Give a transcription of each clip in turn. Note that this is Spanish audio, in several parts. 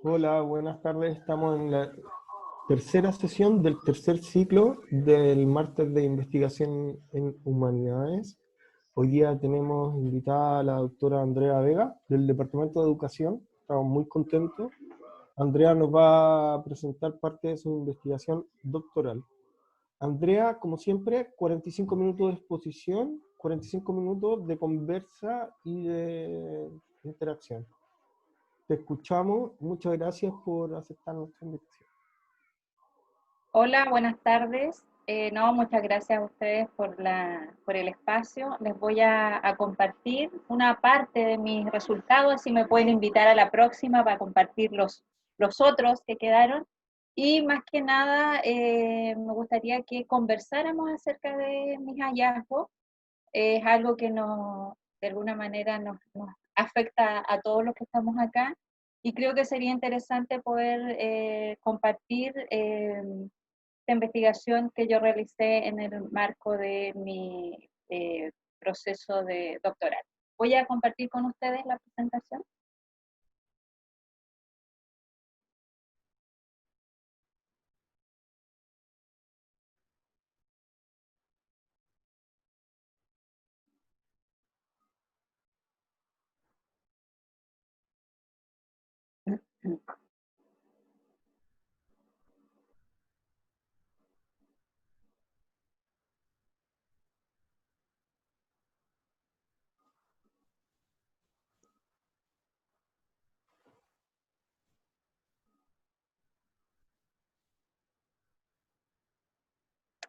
Hola, buenas tardes. Estamos en la tercera sesión del tercer ciclo del máster de investigación en humanidades. Hoy día tenemos invitada a la doctora Andrea Vega del Departamento de Educación. Estamos muy contentos. Andrea nos va a presentar parte de su investigación doctoral. Andrea, como siempre, 45 minutos de exposición, 45 minutos de conversa y de interacción. Te escuchamos. Muchas gracias por aceptar nuestra invitación. Hola, buenas tardes. No, muchas gracias a ustedes por el espacio. Les voy a compartir una parte de mis resultados, así me pueden invitar a la próxima para compartir los otros que quedaron. Y más que nada, me gustaría que conversáramos acerca de mis hallazgos. Es algo que de alguna manera nos afecta a todos los que estamos acá. Y creo que sería interesante poder compartir esta investigación que yo realicé en el marco de mi proceso de doctoral. Voy a compartir con ustedes la presentación.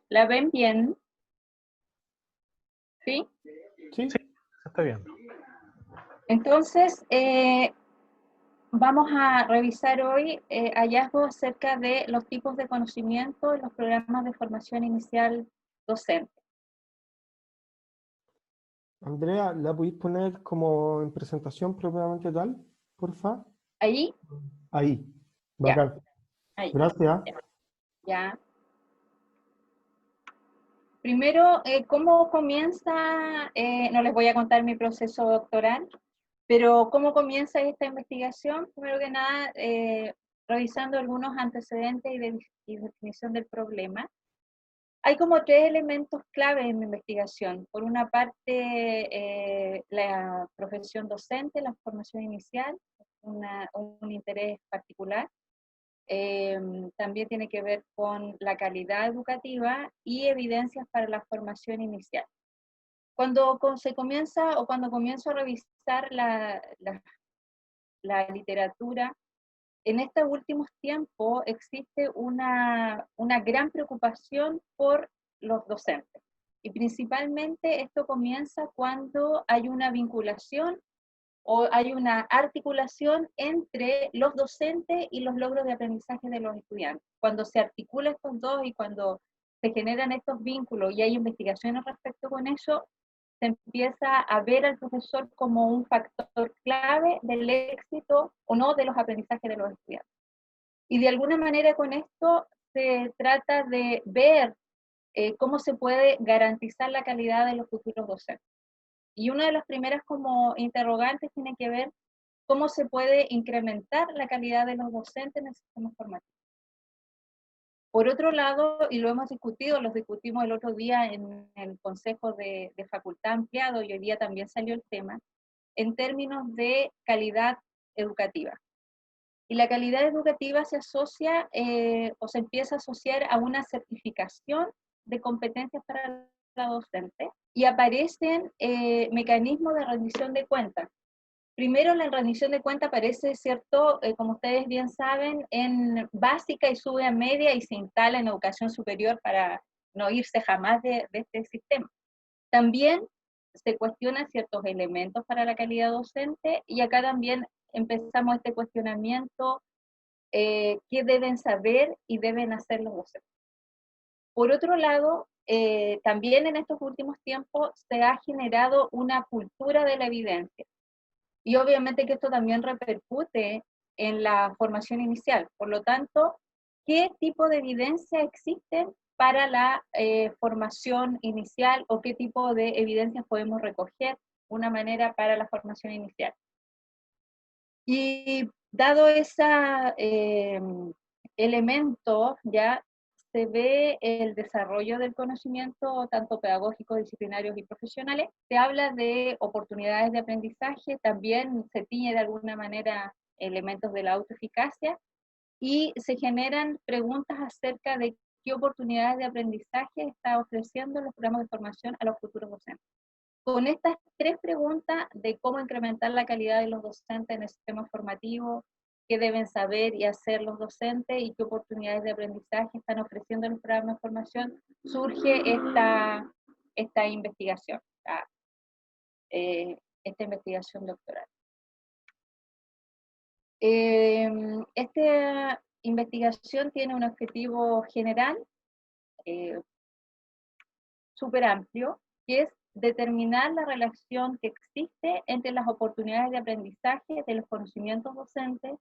¿La ven bien? ¿Sí? Sí, Sí, se está viendo. Entonces, vamos a revisar hoy hallazgos acerca de los tipos de conocimiento en los programas de formación inicial docente. Andrea, ¿la podéis poner como en presentación propiamente tal? Porfa. Ahí, Ahí. ya, Bacán. ahí, Gracias. ya. Ya. Primero, ¿cómo comienza? No les voy a contar mi proceso doctoral, pero ¿cómo comienza esta investigación? Primero que nada, revisando algunos antecedentes y definición del problema. Hay como tres elementos clave en mi investigación. Por una parte, la profesión docente, la formación inicial, un interés particular. También tiene que ver con la calidad educativa y evidencias para la formación inicial. Se comienza o cuando comienzo a revisar la literatura, en estos últimos tiempos existe una gran preocupación por los docentes. Y principalmente esto comienza cuando hay una vinculación o hay una articulación entre los docentes y los logros de aprendizaje de los estudiantes. Cuando se articulan estos dos y cuando se generan estos vínculos y hay investigaciones respecto con eso, se empieza a ver al profesor como un factor clave del éxito o no de los aprendizajes de los estudiantes. Y de alguna manera con esto se trata de ver cómo se puede garantizar la calidad de los futuros docentes. Y una de las primeras como interrogantes tiene que ver cómo se puede incrementar la calidad de los docentes en el sistema formativo. Por otro lado, y lo hemos discutido, lo discutimos el otro día en el Consejo de Facultad Ampliado, y hoy día también salió el tema, en términos de calidad educativa. Y la calidad educativa se asocia o se empieza a asociar a una certificación de competencias para la docente y aparecen mecanismos de rendición de cuentas. Primero, la rendición de cuentas aparece, ¿cierto? Como ustedes bien saben, en básica y sube a media y se instala en educación superior para no irse jamás de este sistema. También se cuestionan ciertos elementos para la calidad docente y acá también empezamos este cuestionamiento, qué deben saber y deben hacer los docentes. Por otro lado, también en estos últimos tiempos se ha generado una cultura de la evidencia. Y obviamente que esto también repercute en la formación inicial. Por lo tanto, ¿qué tipo de evidencia existe para la formación inicial o qué tipo de evidencias podemos recoger una manera para la formación inicial? Y Dado ese elemento, ya se ve el desarrollo del conocimiento, tanto pedagógico, disciplinarios y profesionales. Se habla de oportunidades de aprendizaje, también se tiñe de alguna manera elementos de la autoeficacia, y se generan preguntas acerca de qué oportunidades de aprendizaje está ofreciendo los programas de formación a los futuros docentes. Con estas tres preguntas de cómo incrementar la calidad de los docentes en el sistema formativo, qué deben saber y hacer los docentes y qué oportunidades de aprendizaje están ofreciendo los programas de formación, surge esta investigación, esta investigación doctoral. Esta investigación tiene un objetivo general súper amplio, que es determinar la relación que existe entre las oportunidades de aprendizaje de los conocimientos docentes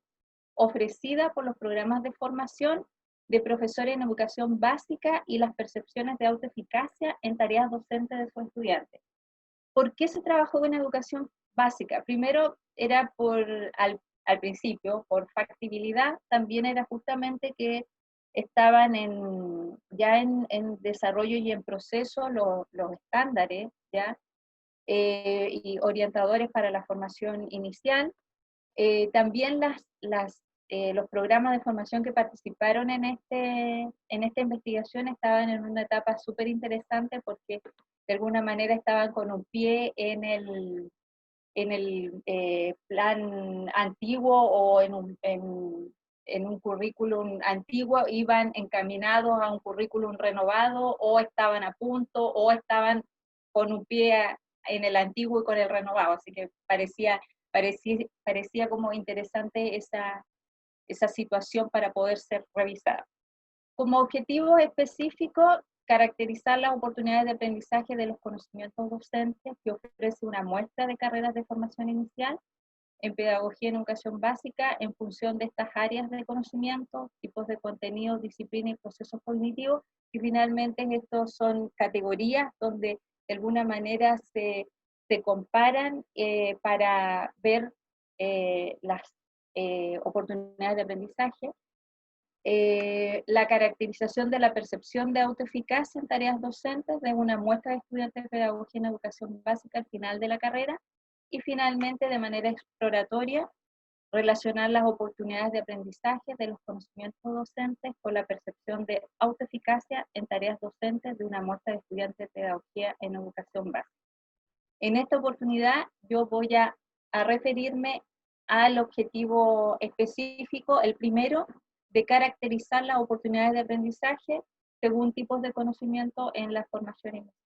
ofrecida por los programas de formación de profesores en educación básica y las percepciones de autoeficacia en tareas docentes de sus estudiantes. ¿Por qué se trabajó en educación básica? Primero era al principio, por factibilidad, también era justamente que estaban ya en desarrollo y en proceso los estándares, ¿ya? Y orientadores para la formación inicial. También los programas de formación que participaron en esta investigación estaban en una etapa súper interesante porque de alguna manera estaban con un pie en el plan antiguo o en un currículum antiguo, iban encaminados a un currículum renovado o estaban a punto o estaban con un pie en el antiguo y con el renovado, así que parecía como interesante esa situación para poder ser revisada. Como objetivo específico, caracterizar las oportunidades de aprendizaje de los conocimientos docentes que ofrece una muestra de carreras de formación inicial en pedagogía y educación básica en función de estas áreas de conocimiento, tipos de contenido, disciplina y procesos cognitivos, y finalmente estos son categorías donde de alguna manera se comparan para ver las oportunidades de aprendizaje. La caracterización de la percepción de autoeficacia en tareas docentes de una muestra de estudiantes de pedagogía en educación básica al final de la carrera, y finalmente, de manera exploratoria, relacionar las oportunidades de aprendizaje de los conocimientos docentes con la percepción de autoeficacia en tareas docentes de una muestra de estudiantes de pedagogía en educación básica. En esta oportunidad yo voy a referirme al objetivo específico, el primero, de caracterizar las oportunidades de aprendizaje según tipos de conocimiento en la formación inicial.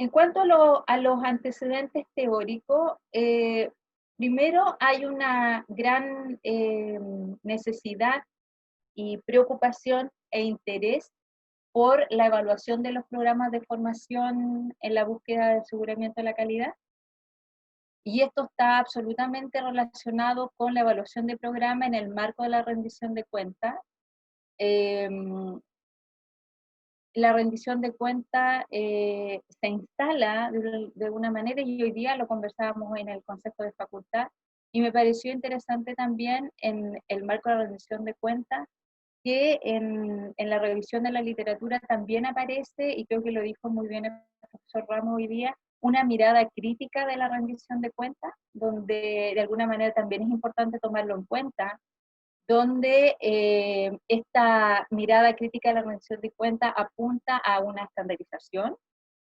En cuanto a los antecedentes teóricos, primero hay una gran necesidad y preocupación e interés por la evaluación de los programas de formación en la búsqueda de aseguramiento de la calidad. Y esto está absolutamente relacionado con la evaluación de programa en el marco de la rendición de cuentas. La rendición de cuentas se instala de una manera, y hoy día lo conversábamos en el Consejo de Facultad, y me pareció interesante también en el marco de la rendición de cuentas que en la revisión de la literatura también aparece, y creo que lo dijo muy bien el profesor Ramos hoy día, una mirada crítica de la rendición de cuentas, donde de alguna manera también es importante tomarlo en cuenta, donde esta mirada crítica de la rendición de cuentas apunta a una estandarización,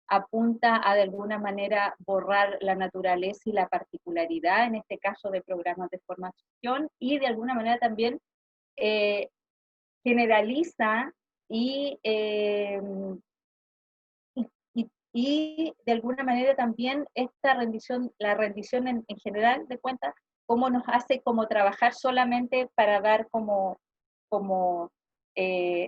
apunta a de alguna manera borrar la naturaleza y la particularidad, en este caso de programas de formación, y de alguna manera también generaliza y de alguna manera también esta rendición, la rendición en general de cuentas, cómo nos hace como trabajar solamente para dar como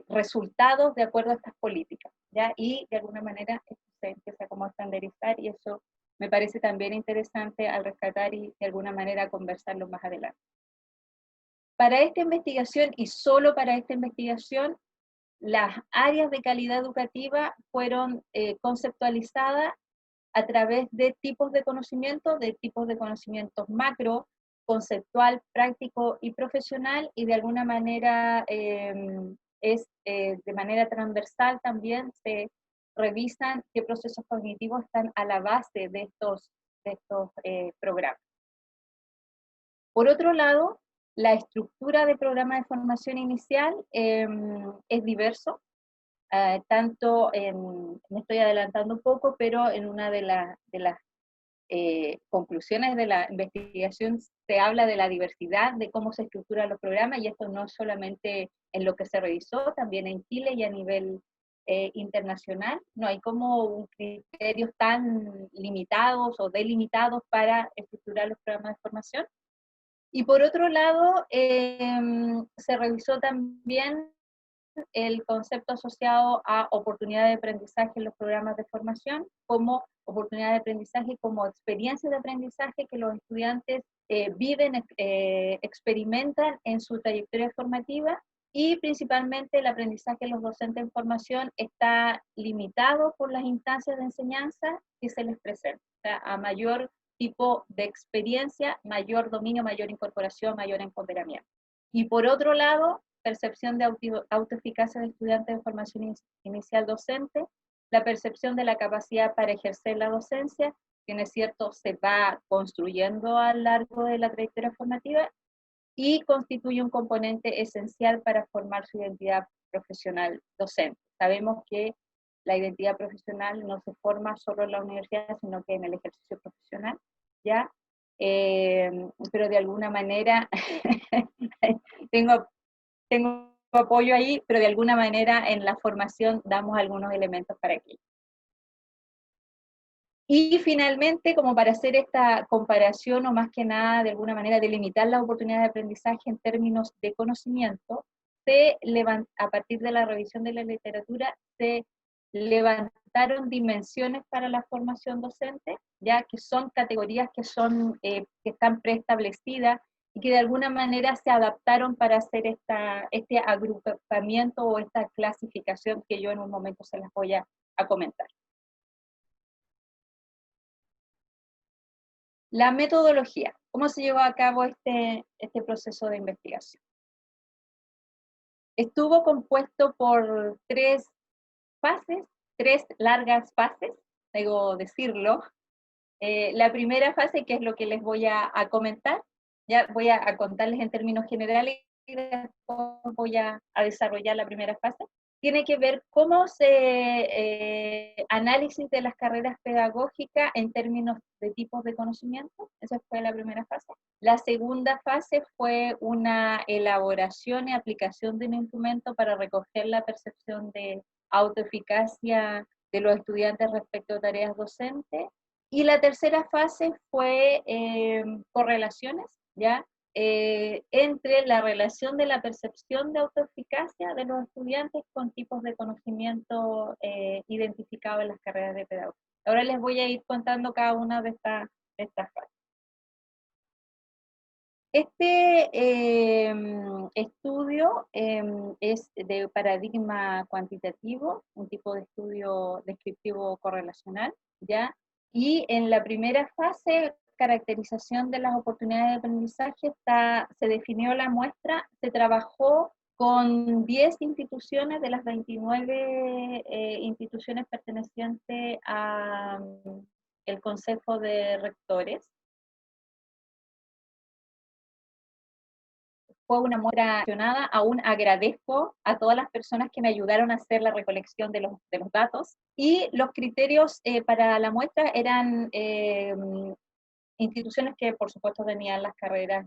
resultados de acuerdo a estas políticas, ¿ya? Y de alguna manera esto se empieza como a estandarizar, y eso me parece también interesante al rescatar y de alguna manera conversarlo más adelante. Para esta investigación, y solo para esta investigación, las áreas de calidad educativa fueron conceptualizadas a través de tipos de conocimientos macro, conceptual, práctico y profesional, y de alguna manera de manera transversal también se revisan qué procesos cognitivos están a la base de estos programas. Por otro lado, la estructura de programa de formación inicial es diverso, tanto me estoy adelantando un poco, pero en una de las conclusiones de la investigación se habla de la diversidad de cómo se estructuran los programas, y esto no solamente en lo que se revisó, también en Chile y a nivel internacional. No hay como criterios tan limitados o delimitados para estructurar los programas de formación. Y por otro lado, se revisó también el concepto asociado a oportunidad de aprendizaje en los programas de formación, como oportunidad de aprendizaje, como experiencia de aprendizaje que los estudiantes viven, experimentan en su trayectoria formativa, y principalmente el aprendizaje de los docentes en formación está limitado por las instancias de enseñanza que se les presentan. O sea, a mayor tipo de experiencia, mayor dominio, mayor incorporación, mayor empoderamiento. Y por otro lado, percepción de autoeficacia de estudiantes de formación inicial docente, la percepción de la capacidad para ejercer la docencia, que es cierto, se va construyendo a lo largo de la trayectoria formativa y constituye un componente esencial para formar su identidad profesional docente. Sabemos que la identidad profesional no se forma solo en la universidad, sino que en el ejercicio profesional, ¿ya? Pero de alguna manera tengo apoyo ahí, pero de alguna manera en la formación damos algunos elementos para aquello. Y finalmente, como para hacer esta comparación, o más que nada, de alguna manera, delimitar las oportunidades de aprendizaje en términos de conocimiento, a partir de la revisión de la literatura, se levantaron dimensiones para la formación docente, ya que son categorías que están preestablecidas y que de alguna manera se adaptaron para hacer este agrupamiento o esta clasificación que yo en un momento se las voy a comentar. La metodología, ¿cómo se llevó a cabo este proceso de investigación? Estuvo compuesto por tres largas fases, debo decirlo. La primera fase, que es lo que les voy a comentar, ya voy a contarles en términos generales y después voy a desarrollar la primera fase. Tiene que ver cómo análisis de las carreras pedagógicas en términos de tipos de conocimiento. Esa fue la primera fase. La segunda fase fue una elaboración y aplicación de un instrumento para recoger la percepción de autoeficacia de los estudiantes respecto a tareas docentes. Y la tercera fase fue correlaciones, ¿ya? Entre la relación de la percepción de autoeficacia de los estudiantes con tipos de conocimiento identificados en las carreras de pedagogía. Ahora les voy a ir contando cada una de estas fases. Este estudio es de paradigma cuantitativo, un tipo de estudio descriptivo correlacional, ¿ya? Y en la primera fase, caracterización de las oportunidades de aprendizaje, se definió la muestra, se trabajó con 10 instituciones de las 29 instituciones pertenecientes al Consejo de Rectores. Fue una muestra accionada. Aún agradezco a todas las personas que me ayudaron a hacer la recolección de los datos. Y los criterios para la muestra eran instituciones que por supuesto tenían las carreras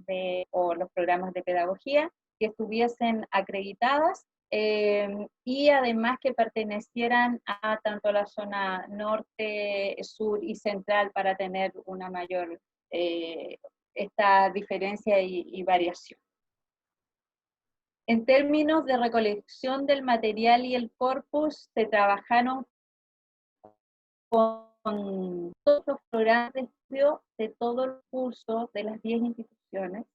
o los programas de pedagogía, que estuviesen acreditadas y además que pertenecieran a tanto la zona norte, sur y central para tener una mayor esta diferencia y variación. En términos de recolección del material y el corpus, se trabajaron con todos los programas de estudio de todos los cursos de las 10 instituciones.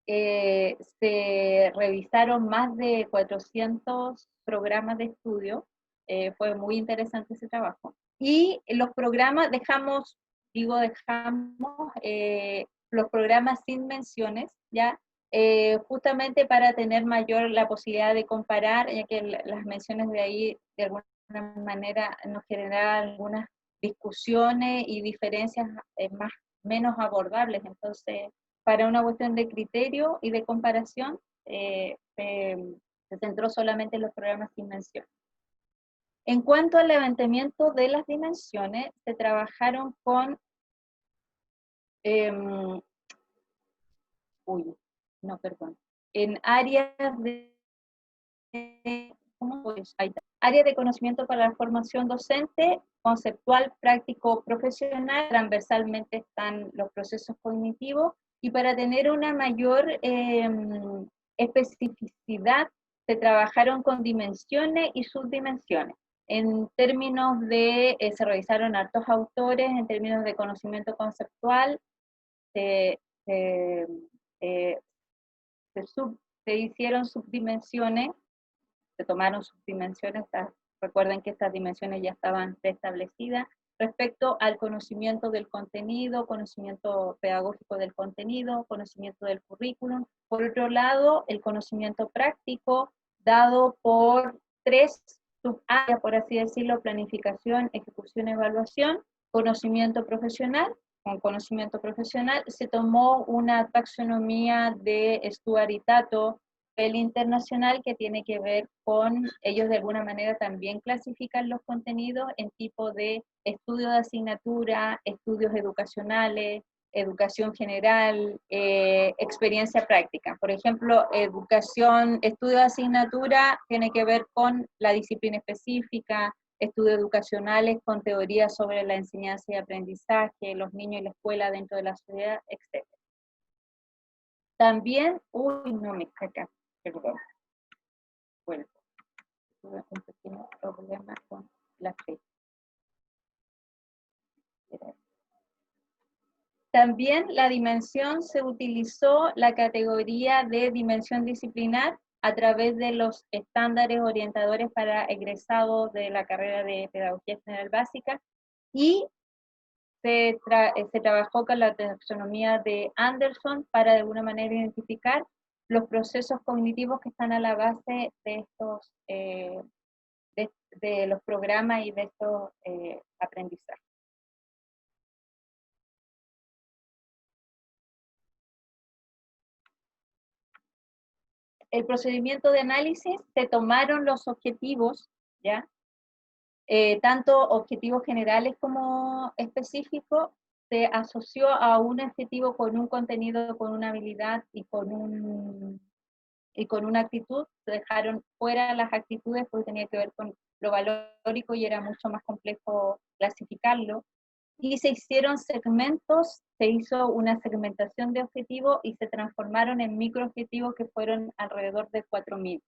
Se revisaron más de 400 programas de estudio. Fue muy interesante ese trabajo. Y los programas dejamos los programas sin menciones, ¿ya? Justamente para tener mayor la posibilidad de comparar, ya que las menciones de ahí de alguna manera nos generan algunas discusiones y diferencias menos abordables. Entonces, para una cuestión de criterio y de comparación, se centró solamente en los programas sin menciones. En cuanto al levantamiento de las dimensiones, se trabajaron con en áreas áreas de conocimiento para la formación docente, conceptual, práctico, profesional. Transversalmente están los procesos cognitivos, y para tener una mayor especificidad se trabajaron con dimensiones y subdimensiones. En términos de, se revisaron hartos autores, en términos de conocimiento conceptual, se, se, eh, se hicieron subdimensiones, se tomaron subdimensiones, recuerden que estas dimensiones ya estaban preestablecidas, respecto al conocimiento del contenido, conocimiento pedagógico del contenido, conocimiento del currículum. Por otro lado, el conocimiento práctico, dado por 3 subáreas, por así decirlo: planificación, ejecución, evaluación. Conocimiento profesional. Con conocimiento profesional se tomó una taxonomía de Stuart y Tato, el internacional, que tiene que ver con, ellos de alguna manera también clasifican los contenidos en tipo de estudio de asignatura, estudios educacionales, educación general, experiencia práctica. Por ejemplo, estudio de asignatura tiene que ver con la disciplina específica, estudios educacionales con teorías sobre la enseñanza y aprendizaje, los niños y la escuela dentro de la sociedad, etc. También, no me caca, perdón. Bueno, tuve un pequeño problema con la fecha. También la dimensión, se utilizó la categoría de dimensión disciplinar a través de los estándares orientadores para egresados de la carrera de Pedagogía General Básica, y se trabajó con la taxonomía de Anderson para de alguna manera identificar los procesos cognitivos que están a la base de estos, de los programas y de estos aprendizajes. El procedimiento de análisis, se tomaron los objetivos, ¿ya? Tanto objetivos generales como específicos, se asoció a un objetivo con un contenido, con una habilidad y con una actitud. Se dejaron fuera las actitudes porque tenía que ver con lo valórico y era mucho más complejo clasificarlo. Y se hicieron segmentos, se hizo una segmentación de objetivos y se transformaron en microobjetivos que fueron alrededor de 4.000.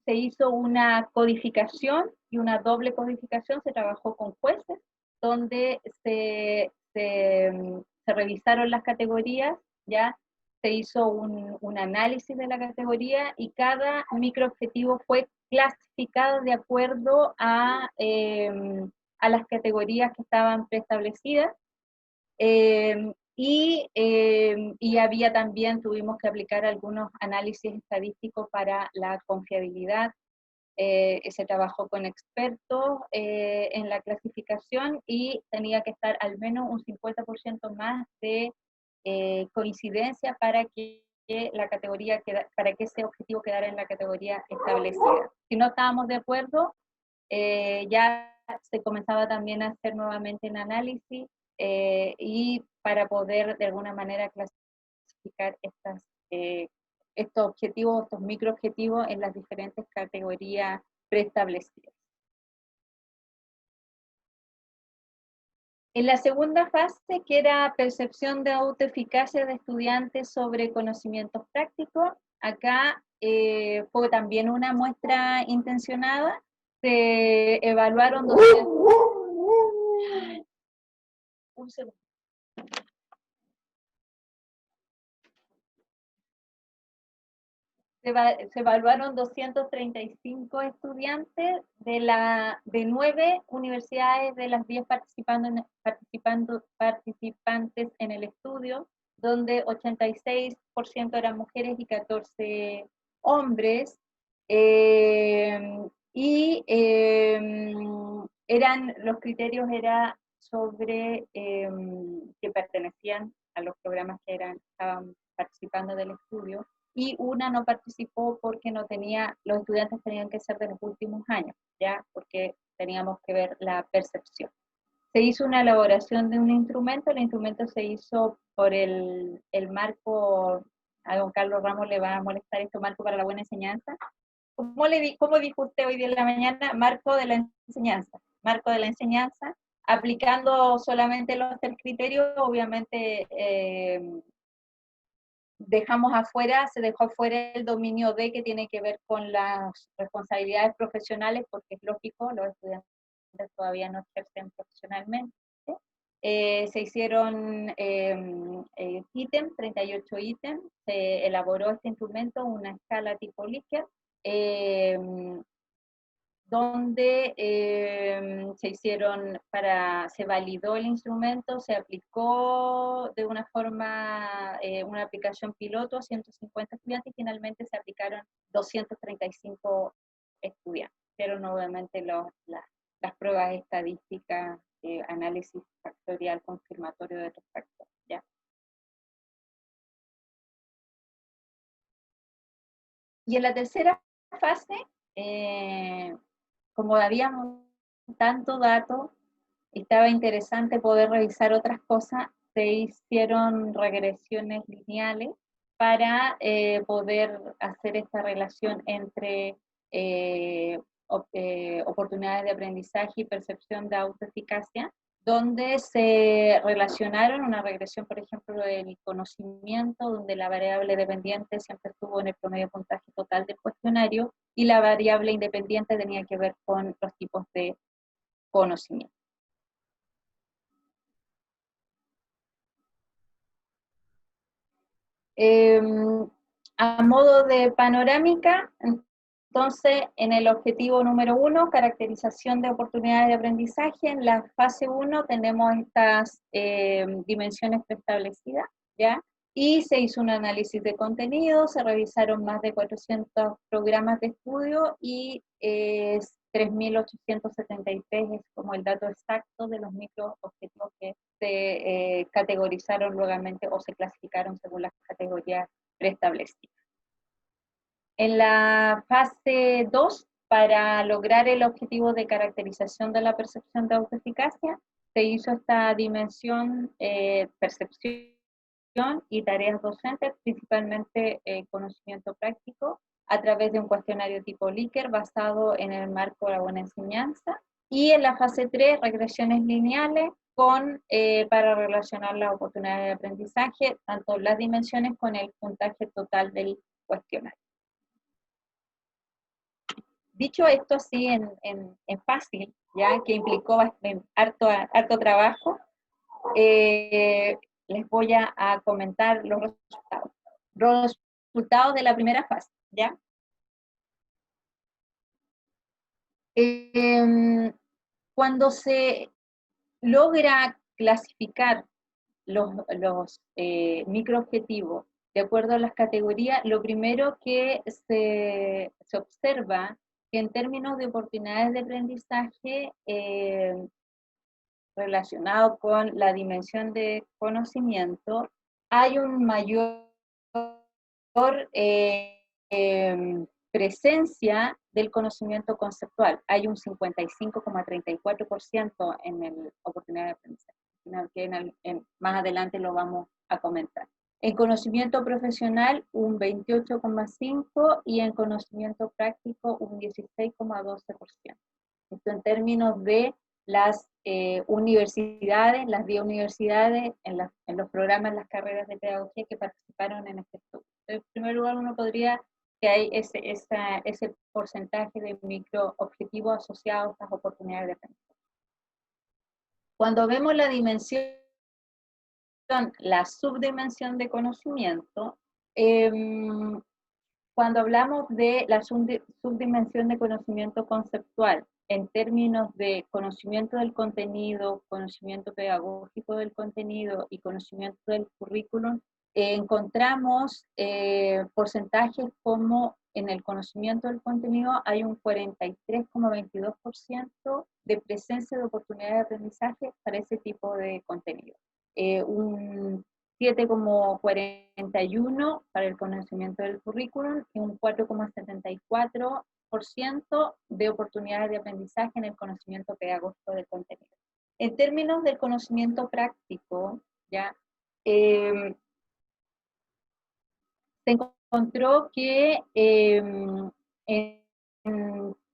Se hizo una codificación y una doble codificación, se trabajó con jueces, donde se revisaron las categorías, ya se hizo un análisis de la categoría, y cada microobjetivo fue clasificado de acuerdo a las categorías que estaban preestablecidas. Y había también, tuvimos que aplicar algunos análisis estadísticos para la confiabilidad. Se trabajó con expertos en la clasificación, y tenía que estar al menos un 50% más de coincidencia para que la categoría para que ese objetivo quedara en la categoría establecida. Si no estábamos de acuerdo, ya se comenzaba también a hacer nuevamente un análisis, y para poder de alguna manera clasificar estos objetivos, estos microobjetivos en las diferentes categorías preestablecidas. En la segunda fase, que era percepción de autoeficacia de estudiantes sobre conocimientos prácticos, acá fue también una muestra intencionada. Se evaluaron 200... Un segundo. se evaluaron 235 estudiantes de 9 universidades de las 10 participantes en el estudio, donde 86% eran mujeres y 14 hombres. Los criterios eran sobre que pertenecían a los programas que estaban participando del estudio, y una no participó porque no tenía, los estudiantes tenían que ser de los últimos años, ya, porque teníamos que ver la percepción. Se hizo una elaboración de un instrumento, el instrumento se hizo por el marco, a don Carlos Ramos le va a molestar esto, marco para la buena enseñanza. ¿Cómo dijo usted hoy día en la mañana? Marco de la enseñanza, aplicando solamente los 3 criterios, obviamente se dejó afuera el dominio D, que tiene que ver con las responsabilidades profesionales, porque es lógico, los estudiantes todavía no ejercen profesionalmente. Se hicieron ítems, 38 ítems, se elaboró este instrumento, una escala tipo Likert, donde se validó el instrumento, se aplicó de una forma, una aplicación piloto a 150 estudiantes, y finalmente se aplicaron 235 estudiantes. Pero nuevamente las pruebas estadísticas, análisis factorial confirmatorio de los factores, ¿ya? Y en la tercera fase, como habíamos tanto dato, estaba interesante poder revisar otras cosas, se hicieron regresiones lineales para poder hacer esta relación entre oportunidades de aprendizaje y percepción de autoeficacia, donde se relacionaron una regresión, por ejemplo, del conocimiento, donde la variable dependiente siempre estuvo en el promedio de puntaje total del cuestionario, y la variable independiente tenía que ver con los tipos de conocimiento. A modo de panorámica, entonces, en el objetivo número 1, caracterización de oportunidades de aprendizaje, en la fase 1 tenemos estas dimensiones preestablecidas, ¿ya? Y se hizo un análisis de contenido, se revisaron más de 400 programas de estudio, y 3.873 es como el dato exacto de los microobjetivos que se categorizaron nuevamente o se clasificaron según las categorías preestablecidas. En la fase 2, para lograr el objetivo de caracterización de la percepción de autoeficacia, se hizo esta dimensión percepción y tareas docentes, principalmente conocimiento práctico, a través de un cuestionario tipo Likert basado en el marco de la buena enseñanza. Y en la fase 3, regresiones lineales para relacionar las oportunidades de aprendizaje, tanto las dimensiones con el puntaje total del cuestionario. Dicho esto así en fácil, ya que implicó harto trabajo, les voy a comentar los resultados. Los resultados de la primera fase, ¿ya? Cuando se logra clasificar los microobjetivos de acuerdo a las categorías, lo primero que se observa que en términos de oportunidades de aprendizaje relacionado con la dimensión de conocimiento, hay un mayor presencia del conocimiento conceptual. Hay un 55,34% en el oportunidad de aprendizaje, que más adelante lo vamos a comentar. En conocimiento profesional, un 28,5%, y en conocimiento práctico, un 16,12%. Esto en términos de las universidades, las 10 universidades en los programas, las carreras de pedagogía que participaron en este estudio. En primer lugar, uno podría que hay ese porcentaje de microobjetivos asociados a estas oportunidades de aprendizaje. Cuando vemos la dimensión, la subdimensión de conocimiento, cuando hablamos de la subdimensión de conocimiento conceptual, en términos de conocimiento del contenido, conocimiento pedagógico del contenido y conocimiento del currículum, encontramos porcentajes como en el conocimiento del contenido hay un 43,22% de presencia de oportunidades de aprendizaje para ese tipo de contenido. Un 7,41% para el conocimiento del currículum y un 4,74% de oportunidades de aprendizaje en el conocimiento pedagógico del contenido. En términos del conocimiento práctico, ¿ya? Se encontró que en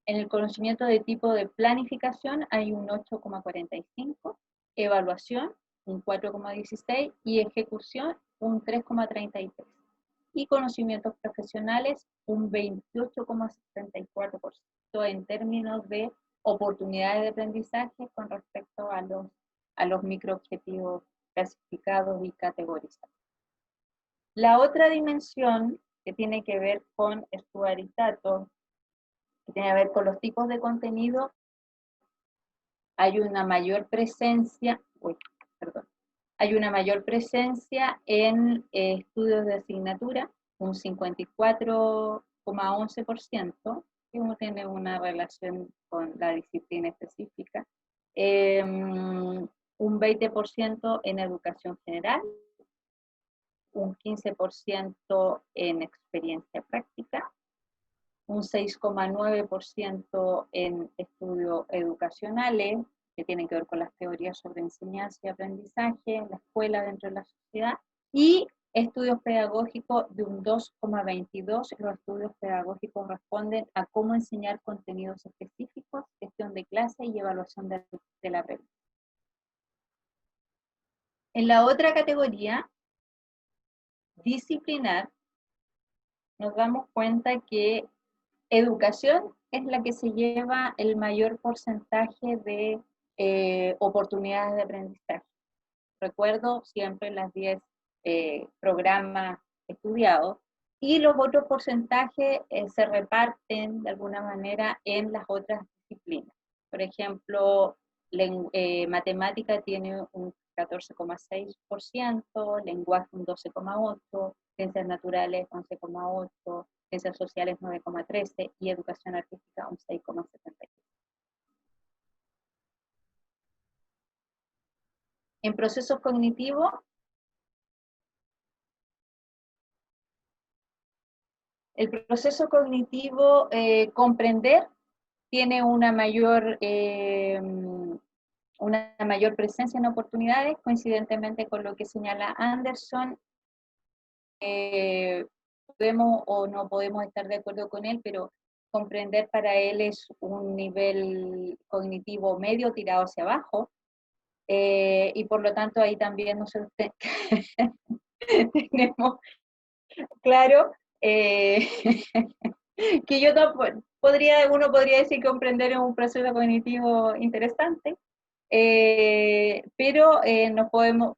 el conocimiento de tipo de planificación hay un 8,45%, evaluación un 4,16% y ejecución un 3,33%. Y conocimientos profesionales un 28,74% en términos de oportunidades de aprendizaje con respecto a los microobjetivos clasificados y categorizados. La otra dimensión que tiene que ver con Stuart y Tato, que tiene que ver con los tipos de contenido, hay una mayor presencia, hay una mayor presencia en estudios de asignatura, un 54,11%, que uno tiene una relación con la disciplina específica, un 20% en educación general, un 15% en experiencia práctica, un 6,9% en estudios educacionales, que tienen que ver con las teorías sobre enseñanza y aprendizaje, la escuela dentro de la sociedad, y estudios pedagógicos de un 2,22%. Los estudios pedagógicos responden a cómo enseñar contenidos específicos, gestión de clase y evaluación de la red. En la otra categoría, disciplinar, nos damos cuenta que educación es la que se lleva el mayor porcentaje de oportunidades de aprendizaje. Recuerdo siempre las 10 programas estudiados y los otros porcentajes se reparten de alguna manera en las otras disciplinas. Por ejemplo, matemática tiene un 14,6%, lenguaje un 12,8%, ciencias naturales 11,8%, ciencias sociales 9,13% y educación artística un 6,73%. En procesos cognitivos, el proceso cognitivo comprender tiene una mayor presencia en oportunidades, coincidentemente con lo que señala Anderson. Podemos o no podemos estar de acuerdo con él, pero comprender para él es un nivel cognitivo medio tirado hacia abajo, y por lo tanto ahí también nosotros tenemos claro que uno podría decir que comprender es un proceso cognitivo interesante, pero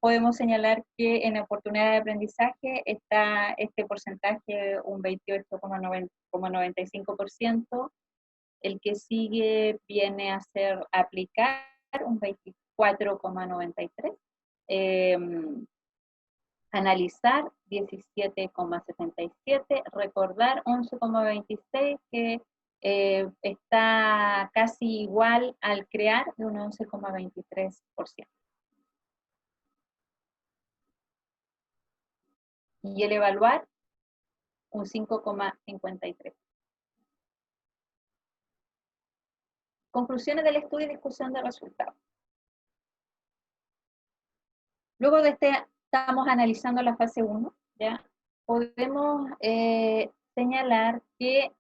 podemos señalar que en oportunidad de aprendizaje está este porcentaje, un 28,95%, el que sigue viene a ser aplicar, un 24,93%, analizar 17,77%, recordar 11,26%, que está casi igual al crear de un 11,23%. Y el evaluar un 5,53%. Conclusiones del estudio y discusión de resultados. Luego de estamos analizando la fase 1, ¿ya? Podemos señalar que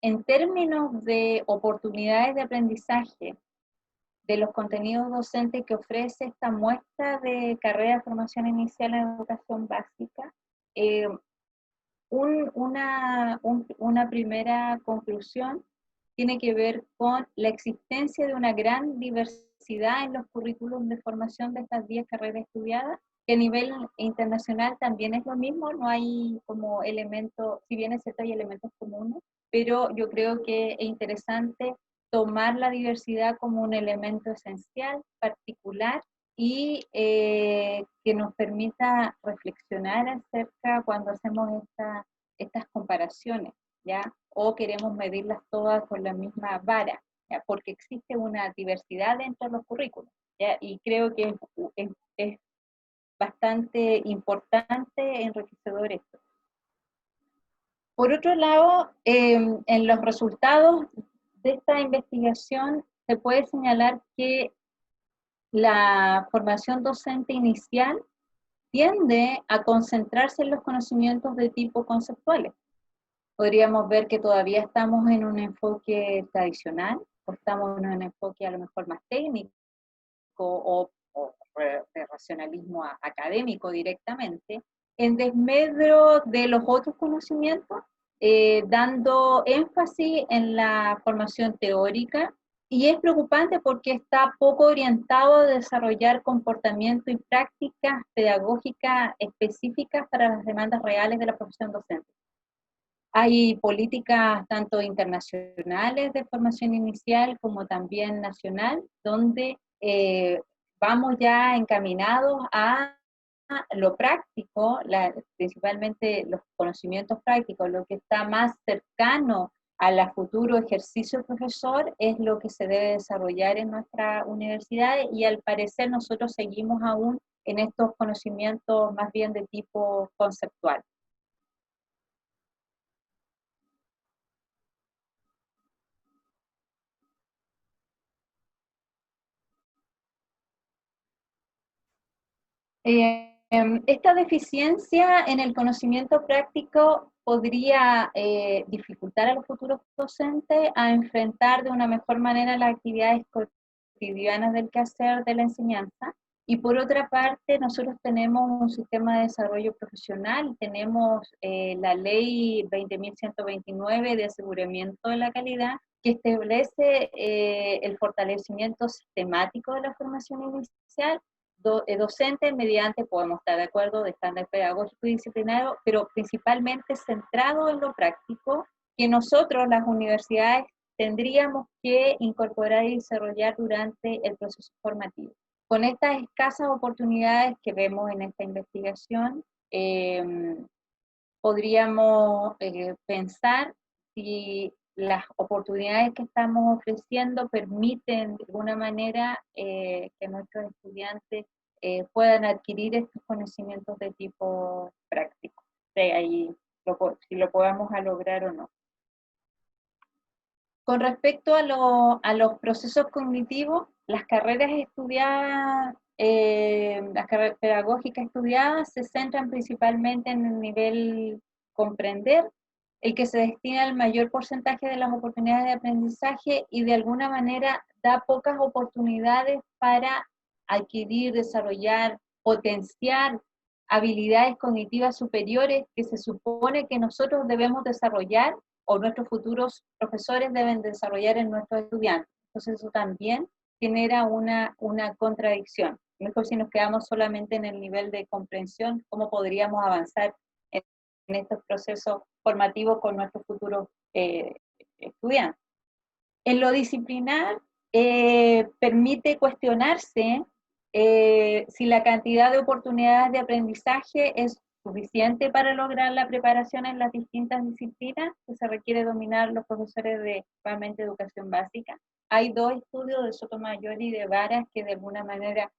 en términos de oportunidades de aprendizaje de los contenidos docentes que ofrece esta muestra de carrera de formación inicial en educación básica, una primera conclusión tiene que ver con la existencia de una gran diversidad en los currículums de formación de estas 10 carreras estudiadas, que a nivel internacional también es lo mismo, no hay como elementos, si bien es cierto hay elementos comunes, pero yo creo que es interesante tomar la diversidad como un elemento esencial, particular, y que nos permita reflexionar acerca cuando hacemos estas comparaciones, ¿ya? O queremos medirlas todas con la misma vara, ¿ya? Porque existe una diversidad dentro de los currículos, ¿ya? Y creo que es bastante importante, enriquecedor esto. Por otro lado, en los resultados de esta investigación se puede señalar que la formación docente inicial tiende a concentrarse en los conocimientos de tipo conceptuales. Podríamos ver que todavía estamos en un enfoque tradicional, o estamos en un enfoque a lo mejor más técnico, o de racionalismo académico directamente, en desmedro de los otros conocimientos, dando énfasis en la formación teórica, y es preocupante porque está poco orientado a desarrollar comportamiento y prácticas pedagógicas específicas para las demandas reales de la profesión docente. Hay políticas tanto internacionales de formación inicial como también nacional, donde vamos ya encaminados a lo práctico, principalmente los conocimientos prácticos, lo que está más cercano a la futuro ejercicio profesor es lo que se debe desarrollar en nuestras universidades, y al parecer nosotros seguimos aún en estos conocimientos más bien de tipo conceptual. Esta deficiencia en el conocimiento práctico podría dificultar a los futuros docentes a enfrentar de una mejor manera las actividades cotidianas del quehacer de la enseñanza. Y por otra parte, nosotros tenemos un sistema de desarrollo profesional, tenemos la ley 20.129 de aseguramiento de la calidad, que establece el fortalecimiento sistemático de la formación inicial docente mediante, podemos estar de acuerdo, de estándar pedagógico y disciplinario, pero principalmente centrado en lo práctico, que nosotros, las universidades, tendríamos que incorporar y desarrollar durante el proceso formativo. Con estas escasas oportunidades que vemos en esta investigación, podríamos pensar si las oportunidades que estamos ofreciendo permiten de alguna manera que nuestros estudiantes puedan adquirir estos conocimientos de tipo práctico. Ahí si lo podamos lograr o no. Con respecto a los procesos cognitivos, las carreras estudiadas, las carreras pedagógicas estudiadas se centran principalmente en el nivel comprender, el que se destina el mayor porcentaje de las oportunidades de aprendizaje y de alguna manera da pocas oportunidades para adquirir, desarrollar, potenciar habilidades cognitivas superiores que se supone que nosotros debemos desarrollar o nuestros futuros profesores deben desarrollar en nuestros estudiantes. Entonces eso también genera una contradicción. Mejor si nos quedamos solamente en el nivel de comprensión, ¿cómo podríamos avanzar en estos procesos formativos con nuestros futuros estudiantes? En lo disciplinar, permite cuestionarse si la cantidad de oportunidades de aprendizaje es suficiente para lograr la preparación en las distintas disciplinas que se requiere dominar los profesores de realmente educación básica. Hay dos estudios de Sotomayor y de Varas que de alguna manera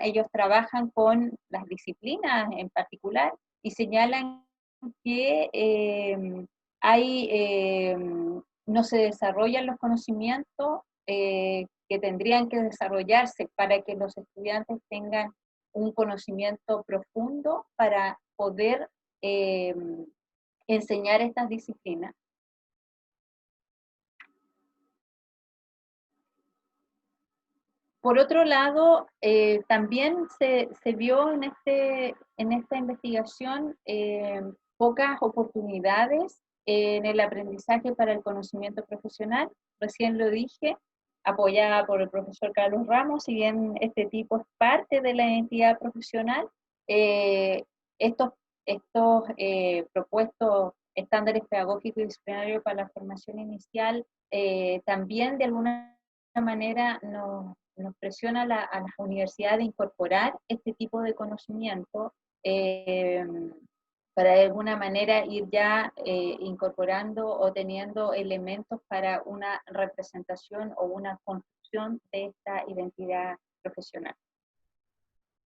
ellos trabajan con las disciplinas en particular y señalan que no se desarrollan los conocimientos que tendrían que desarrollarse para que los estudiantes tengan un conocimiento profundo para poder enseñar estas disciplinas. Por otro lado, también se vio en esta investigación pocas oportunidades en el aprendizaje para el conocimiento profesional. Recién lo dije, apoyada por el profesor Carlos Ramos, si bien este tipo es parte de la identidad profesional, estos, estos propuestos estándares pedagógicos y disciplinarios para la formación inicial también de alguna manera nos presiona a las universidades a incorporar este tipo de conocimiento para de alguna manera ir ya incorporando o teniendo elementos para una representación o una construcción de esta identidad profesional.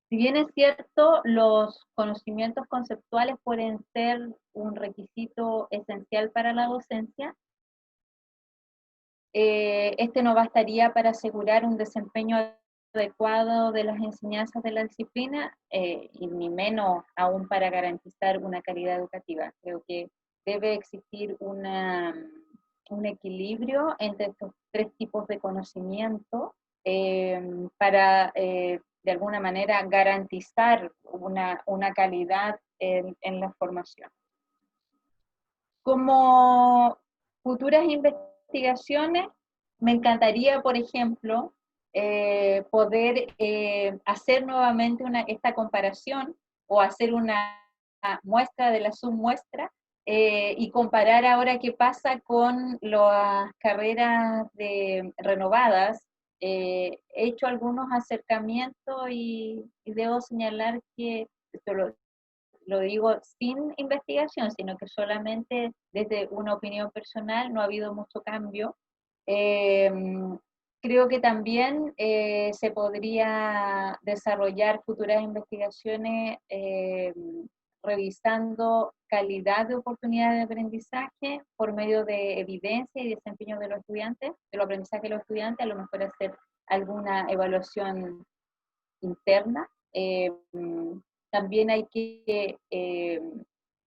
Si bien es cierto, los conocimientos conceptuales pueden ser un requisito esencial para la docencia, este no bastaría para asegurar un desempeño adecuado de las enseñanzas de la disciplina, y ni menos aún para garantizar una calidad educativa. Creo que debe existir un equilibrio entre estos tres tipos de conocimiento para, de alguna manera, garantizar una calidad en la formación. Como futuras investigaciones, me encantaría, por ejemplo, poder hacer nuevamente esta comparación o hacer una muestra de la submuestra y comparar ahora qué pasa con las carreras renovadas. He hecho algunos acercamientos y debo señalar que esto lo digo sin investigación, sino que solamente desde una opinión personal, no ha habido mucho cambio. Creo que también se podría desarrollar futuras investigaciones revisando calidad de oportunidades de aprendizaje por medio de evidencia y desempeño de los estudiantes, de los aprendizajes de los estudiantes, a lo mejor hacer alguna evaluación interna. También hay que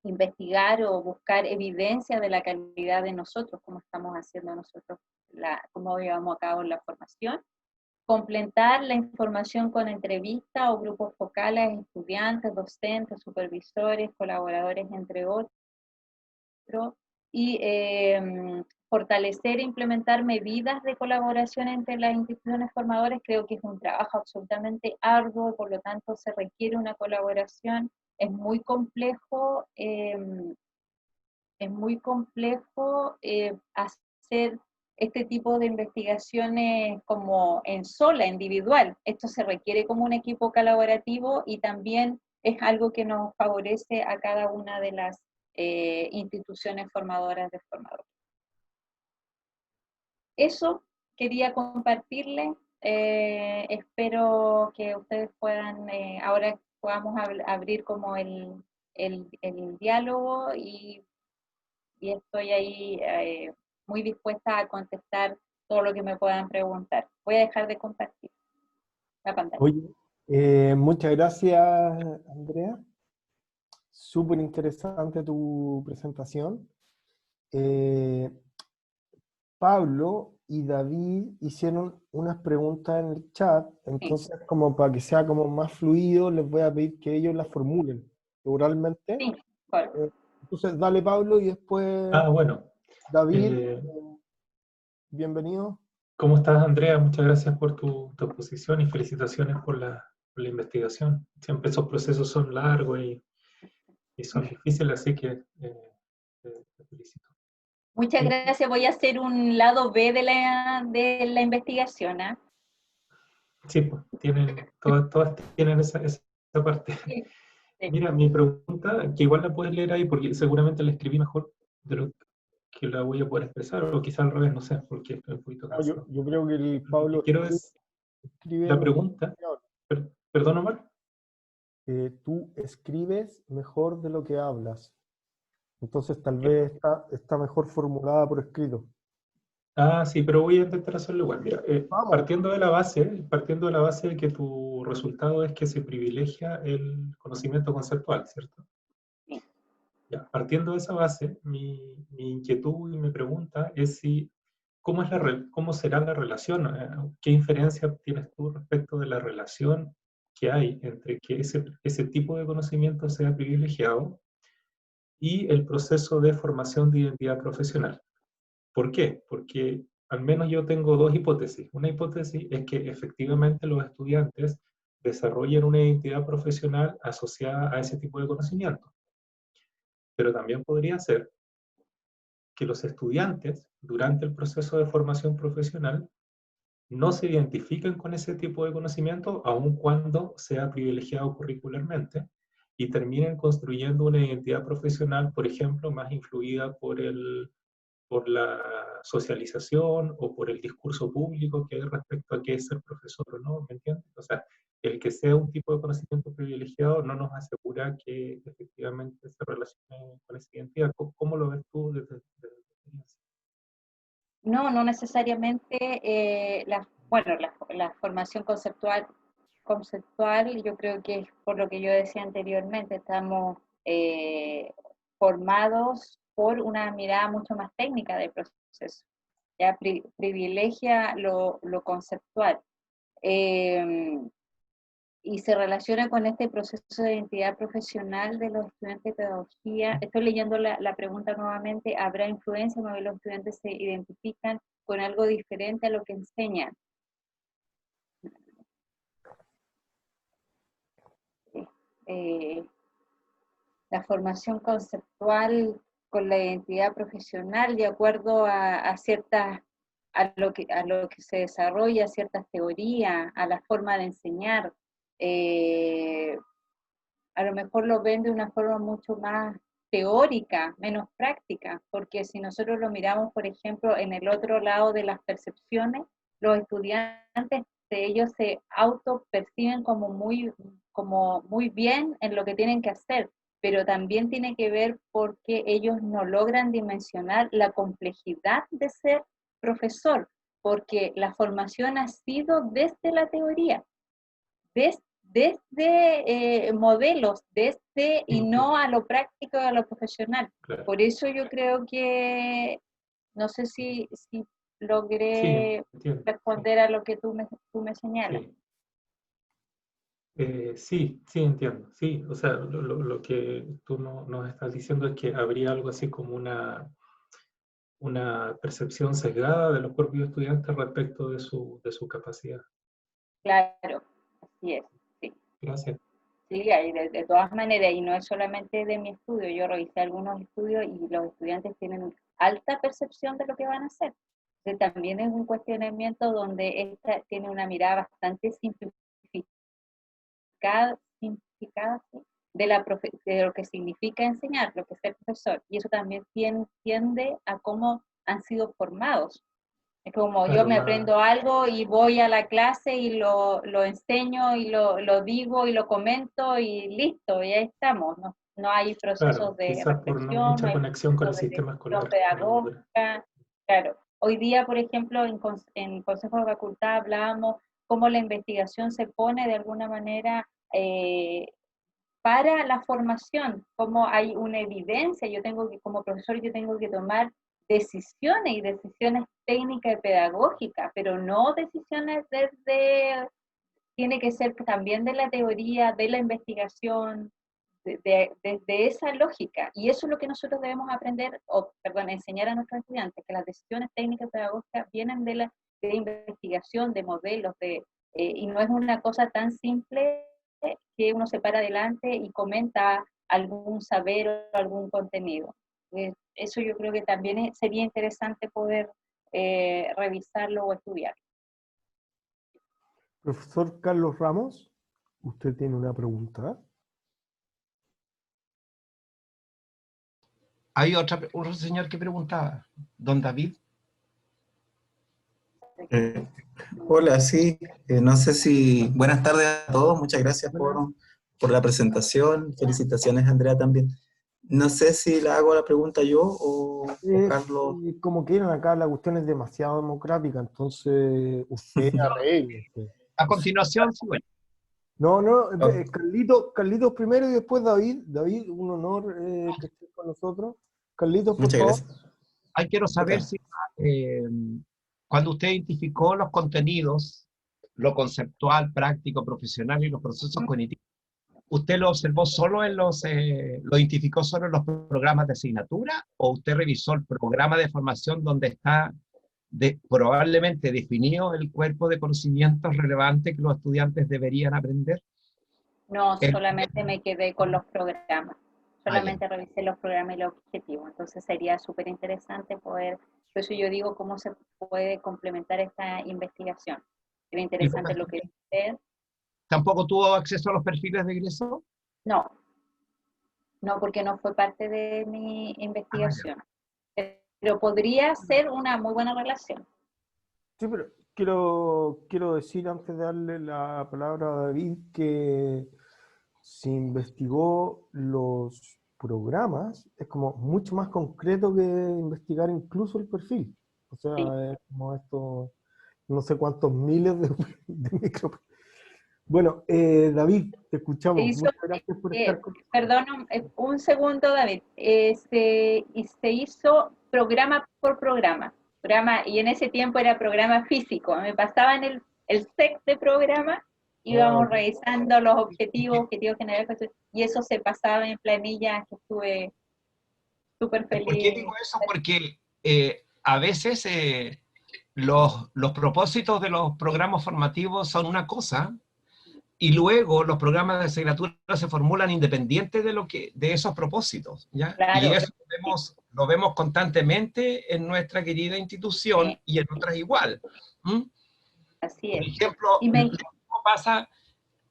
investigar o buscar evidencia de la calidad de nosotros, cómo estamos haciendo nosotros, cómo llevamos a cabo la formación. Complementar la información con entrevistas o grupos focales, estudiantes, docentes, supervisores, colaboradores, entre otros. Y fortalecer e implementar medidas de colaboración entre las instituciones formadoras. Creo que es un trabajo absolutamente arduo, por lo tanto se requiere una colaboración. Es muy complejo hacer este tipo de investigaciones como en sola, individual. Esto se requiere como un equipo colaborativo y también es algo que nos favorece a cada una de las instituciones formadoras de formadores. Eso quería compartirles. Espero que ustedes puedan, ahora podamos abrir como el diálogo y estoy ahí muy dispuesta a contestar todo lo que me puedan preguntar. Voy a dejar de compartir la pantalla. Oye, muchas gracias, Andrea. Súper interesante tu presentación. Pablo y David hicieron unas preguntas en el chat, entonces sí, como para que sea como más fluido, les voy a pedir que ellos las formulen oralmente. Sí, claro. Entonces, dale Pablo y después Bueno. David, bienvenido. ¿Cómo estás, Andrea? Muchas gracias por tu exposición y felicitaciones por la investigación. Siempre esos procesos son largos y son difíciles, así que te felicito. Muchas gracias. Voy a hacer un lado B de la investigación. ¿Eh? Sí, pues, todas tienen esa parte. Sí, sí. Mira, mi pregunta, que igual la puedes leer ahí, porque seguramente la escribí mejor de lo que la voy a poder expresar, o quizá al revés, no sé, porque estoy un poquito cansado. Yo creo que el Pablo escribe la pregunta. Perdón, Omar. Tú escribes mejor de lo que hablas. Entonces tal vez está mejor formulada por escrito. Sí, pero voy a intentar hacerlo igual. Mira, partiendo de la base de que tu resultado es que se privilegia el conocimiento conceptual, ¿cierto? Sí. Ya, partiendo de esa base, mi inquietud y mi pregunta es cómo será la relación, qué inferencia tienes tú respecto de la relación que hay entre que ese tipo de conocimiento sea privilegiado y el proceso de formación de identidad profesional. ¿Por qué? Porque al menos yo tengo dos hipótesis. Una hipótesis es que efectivamente los estudiantes desarrollen una identidad profesional asociada a ese tipo de conocimiento. Pero también podría ser que los estudiantes, durante el proceso de formación profesional, no se identifiquen con ese tipo de conocimiento, aun cuando sea privilegiado curricularmente, y terminen construyendo una identidad profesional, por ejemplo, más influida por la socialización o por el discurso público que hay respecto a qué es ser profesor o no, ¿me entiendes? O sea, el que sea un tipo de conocimiento privilegiado no nos asegura que efectivamente se relacione con esa identidad. ¿Cómo lo ves tú desde tu experiencia? No, no necesariamente, bueno, la formación conceptual, yo creo que es por lo que yo decía anteriormente, estamos formados por una mirada mucho más técnica del proceso, ya privilegia lo conceptual. Y se relaciona con este proceso de identidad profesional de los estudiantes de pedagogía. Estoy leyendo la pregunta nuevamente, ¿habrá influencia cuando los estudiantes se identifican con algo diferente a lo que enseñan? La formación conceptual con la identidad profesional de acuerdo a lo que se desarrolla, ciertas teorías, a la forma de enseñar. A lo mejor lo ven de una forma mucho más teórica, menos práctica, porque si nosotros lo miramos, por ejemplo, en el otro lado de las percepciones, los estudiantes de ellos se autoperciben como muy bien en lo que tienen que hacer, pero también tiene que ver porque ellos no logran dimensionar la complejidad de ser profesor, porque la formación ha sido desde la teoría, desde modelos, y no a lo práctico y a lo profesional. Claro. Por eso yo creo que, no sé si logré responder a lo que tú me señalas. Sí, entiendo. Sí, o sea, lo que tú nos estás diciendo es que habría algo así como una percepción sesgada de los propios estudiantes respecto de su capacidad. Claro, así es. Sí. Gracias. Sí, hay de todas maneras, y no es solamente de mi estudio, yo revisé algunos estudios y los estudiantes tienen una alta percepción de lo que van a hacer. Entonces, también es un cuestionamiento donde esta tiene una mirada bastante simplificada ¿sí? De lo que significa enseñar, lo que es ser profesor, y eso también tiende a cómo han sido formados. Es como Claro, yo me aprendo algo y voy a la clase y lo enseño y lo digo y lo comento y listo, ya estamos. No hay procesos de quizás por no reflexión, no mucha hay conexión con el procesos de sistema decisión escolar. pedagógica. Claro, hoy día, por ejemplo, en Consejo de Facultad hablábamos cómo la investigación se pone de alguna manera para la formación, cómo hay una evidencia, como profesor, yo tengo que tomar decisiones técnicas y pedagógicas, pero no decisiones tiene que ser también de la teoría, de la investigación, desde esa lógica. Y eso es lo que nosotros debemos aprender, enseñar a nuestros estudiantes, que las decisiones técnicas y pedagógicas vienen de investigación, de modelos, y no es una cosa tan simple que uno se para adelante y comenta algún saber o algún contenido. Eso yo creo que también sería interesante poder revisarlo o estudiar. Profesor Carlos Ramos, usted tiene una pregunta. Hay otro señor que preguntaba, don David. Hola, sí, no sé si... Buenas tardes a todos, muchas gracias por la presentación, felicitaciones Andrea también. No sé si le hago la pregunta yo o Carlos. Como quieran, acá la cuestión es demasiado democrática, entonces usted arregle. A continuación, sí, bueno. No, Carlitos primero y después David. David, un honor que estés con nosotros. Carlitos, por Muchas favor. gracias. Quiero saber si cuando usted identificó los contenidos, lo conceptual, práctico, profesional y los procesos cognitivos, ¿usted lo observó solo lo identificó solo en los programas de asignatura o usted revisó el programa de formación donde está probablemente definido el cuerpo de conocimientos relevantes que los estudiantes deberían aprender? No, solamente me quedé con los programas. ya. Solamente revisé los programas y los objetivos. Entonces sería súper interesante poder, por eso yo digo cómo se puede complementar esta investigación. Sería interesante lo que usted... ¿Tampoco tuvo acceso a los perfiles de egreso? No, no, porque no fue parte de mi investigación. Pero podría ser una muy buena relación. Sí, pero quiero decir antes de darle la palabra a David que si investigó los programas, es como mucho más concreto que investigar incluso el perfil. O sea, Sí. es como esto, no sé cuántos miles de micro. Bueno, David, te escuchamos. Muchas gracias por estar con nosotros. Perdón, un segundo, David. Y se hizo programa por programa, y en ese tiempo era programa físico. Me pasaban el set de programa, íbamos revisando los objetivos generales, y eso se pasaba en planillas, que estuve súper feliz. ¿Por qué digo eso? Porque a veces los propósitos de los programas formativos son una cosa, y luego los programas de asignatura se formulan independientes de esos propósitos, ¿ya? Claro, y eso lo vemos constantemente en nuestra querida institución, sí. y en otras igual. Así Por es. ejemplo, ¿cómo pasa?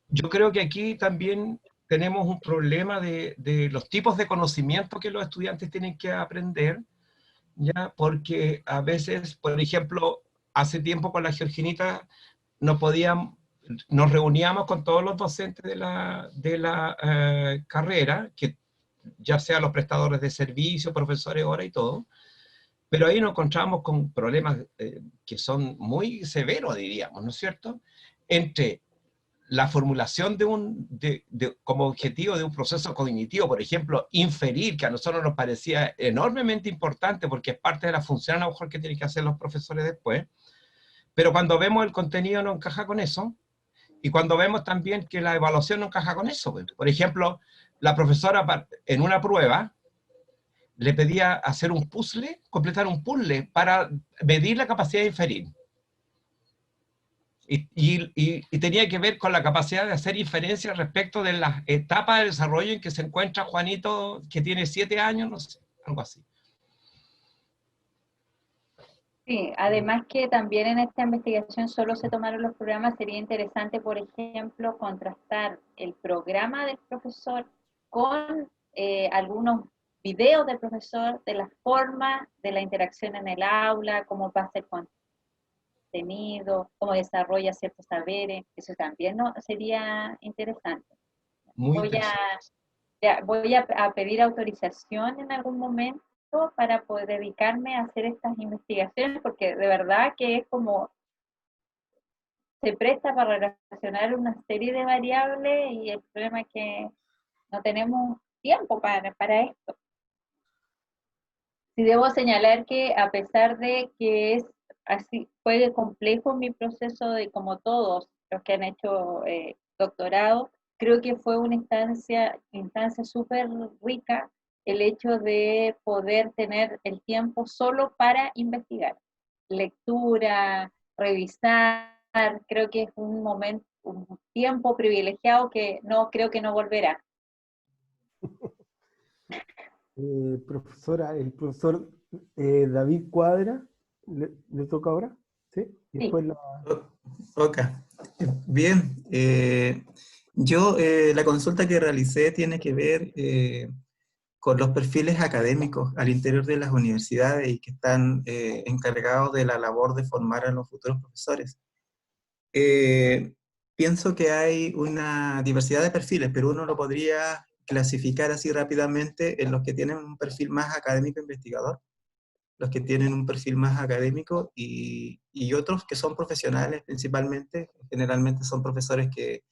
Yo creo que aquí también tenemos un problema de los tipos de conocimiento que los estudiantes tienen que aprender, ¿ya? Porque a veces, por ejemplo, hace tiempo con la Georginita nos reuníamos con todos los docentes de la carrera, que ya sea los prestadores de servicio, profesores, hora y todo, pero ahí nos encontramos con problemas que son muy severos, diríamos, ¿no es cierto? Entre la formulación como objetivo de un proceso cognitivo, por ejemplo, inferir, que a nosotros nos parecía enormemente importante porque es parte de la función a lo mejor que tienen que hacer los profesores después, pero cuando vemos el contenido no encaja con eso, y cuando vemos también que la evaluación no encaja con eso. Por ejemplo, la profesora en una prueba le pedía hacer un puzzle, completar un puzzle para medir la capacidad de inferir. Y tenía que ver con la capacidad de hacer inferencias respecto de las etapas de desarrollo en que se encuentra Juanito, que tiene 7 años, no sé, algo así. Sí, además que también en esta investigación solo se tomaron los programas, sería interesante, por ejemplo, contrastar el programa del profesor con algunos videos del profesor, de la forma de la interacción en el aula, cómo pasa el contenido, cómo desarrolla ciertos saberes, eso también sería interesante. Muy Voy interesante. voy a pedir autorización en algún momento para poder dedicarme a hacer estas investigaciones, porque de verdad que es como, se presta para relacionar una serie de variables y el problema es que no tenemos tiempo para esto. Sí debo señalar que a pesar de que es así, fue complejo mi proceso de como todos los que han hecho doctorado, creo que fue una instancia súper rica el hecho de poder tener el tiempo solo para investigar. Lectura, revisar, creo que es un momento, un tiempo privilegiado que no creo que no volverá. Profesora, el profesor David Cuadra, ¿le toca ahora? ¿Sí? Y Sí. después Ok, bien. Yo, la consulta que realicé tiene que ver con los perfiles académicos al interior de las universidades y que están encargados de la labor de formar a los futuros profesores. Pienso que hay una diversidad de perfiles, pero uno lo podría clasificar así rápidamente en los que tienen un perfil más académico investigador, los que tienen un perfil más académico y otros que son profesionales principalmente, generalmente son profesores que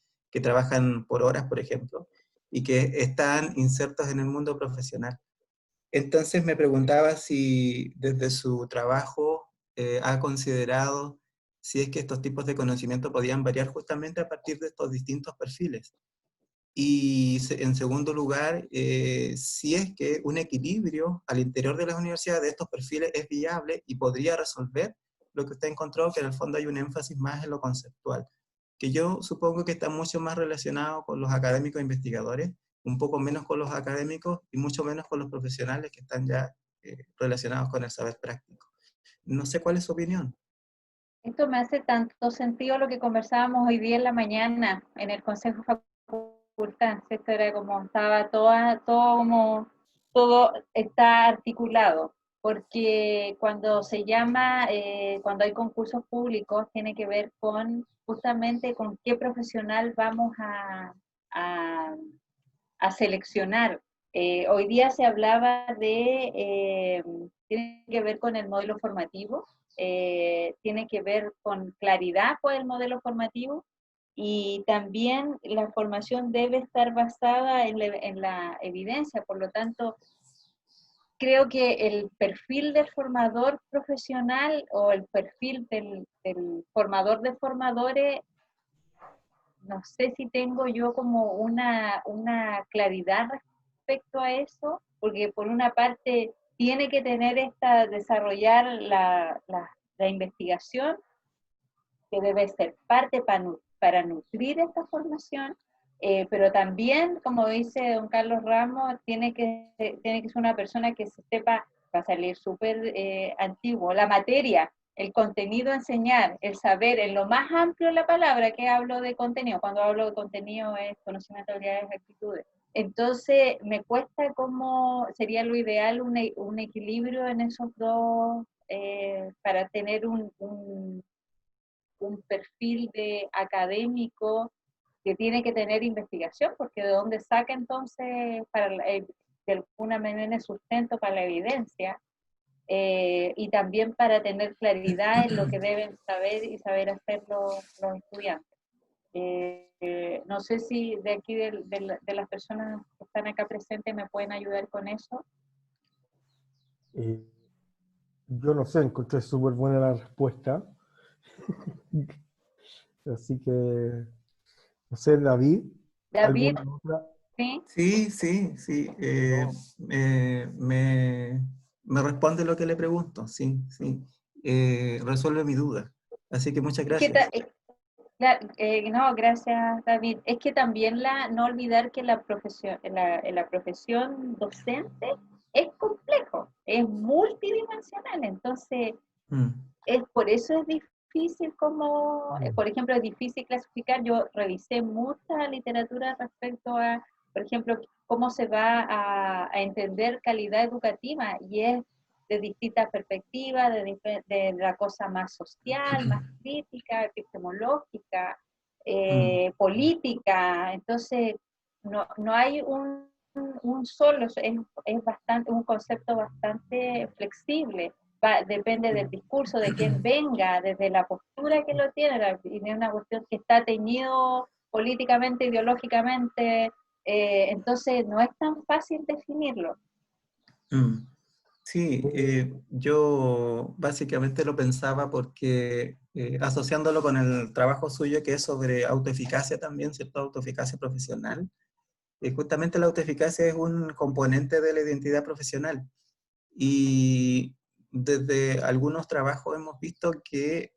trabajan por horas, por ejemplo, y que están insertos en el mundo profesional. Entonces me preguntaba si desde su trabajo ha considerado si es que estos tipos de conocimiento podían variar justamente a partir de estos distintos perfiles. Y en segundo lugar, si es que un equilibrio al interior de las universidades de estos perfiles es viable y podría resolver lo que usted encontró, que en el fondo hay un énfasis más en lo conceptual, que yo supongo que está mucho más relacionado con los académicos e investigadores, un poco menos con los académicos y mucho menos con los profesionales que están ya relacionados con el saber práctico. No sé cuál es su opinión. Esto me hace tanto sentido lo que conversábamos hoy día en la mañana en el Consejo de Facultad. Esto era como, estaba todo está articulado, porque cuando se llama, cuando hay concursos públicos, tiene que ver con justamente con qué profesional vamos a seleccionar. Hoy día se hablaba tiene que ver con el modelo formativo, tiene que ver con claridad con el modelo formativo, y también la formación debe estar basada en la evidencia. Por lo tanto, creo que el perfil del formador profesional o el perfil del formador de formadores, no sé si tengo yo como una claridad respecto a eso, porque por una parte tiene que tener desarrollar la investigación, que debe ser parte para nutrir esta formación, pero también, como dice don Carlos Ramos, tiene que ser una persona que se sepa, va a salir súper antiguo, la materia, el contenido a enseñar, el saber, en lo más amplio de la palabra, que hablo de contenido. Cuando hablo de contenido es conocimiento, habilidades, actitudes. Entonces, me cuesta cómo sería lo ideal un equilibrio en esos dos, para tener un perfil de académico que tiene que tener investigación, porque de dónde saca entonces de alguna manera el sustento para la evidencia, y también para tener claridad en lo que deben saber y saber hacer los estudiantes. No sé si de aquí de las personas que están acá presentes me pueden ayudar con eso. Yo no sé, encontré súper buena la respuesta. Así que, no sé, David, David, ¿alguna otra? ¿sí? Sí. Me responde lo que le pregunto, sí. Resuelve mi duda. Así que muchas gracias. No, gracias, David. Es que también no olvidar que la profesión docente es complejo, es multidimensional. Entonces, por eso es difícil por ejemplo, es difícil clasificar. Yo revisé mucha literatura respecto a, por ejemplo, cómo se va a entender calidad educativa, y es de distintas perspectivas, de la cosa más social, más crítica, epistemológica, política. Entonces, no hay un solo, es un concepto bastante flexible. Depende del discurso, de quién venga, desde la postura que lo tiene, y de una cuestión que está teñido políticamente, ideológicamente, entonces no es tan fácil definirlo. Sí, yo básicamente lo pensaba porque asociándolo con el trabajo suyo que es sobre autoeficacia también, ¿cierto? Autoeficacia profesional. Justamente la autoeficacia es un componente de la identidad profesional. Y desde algunos trabajos hemos visto que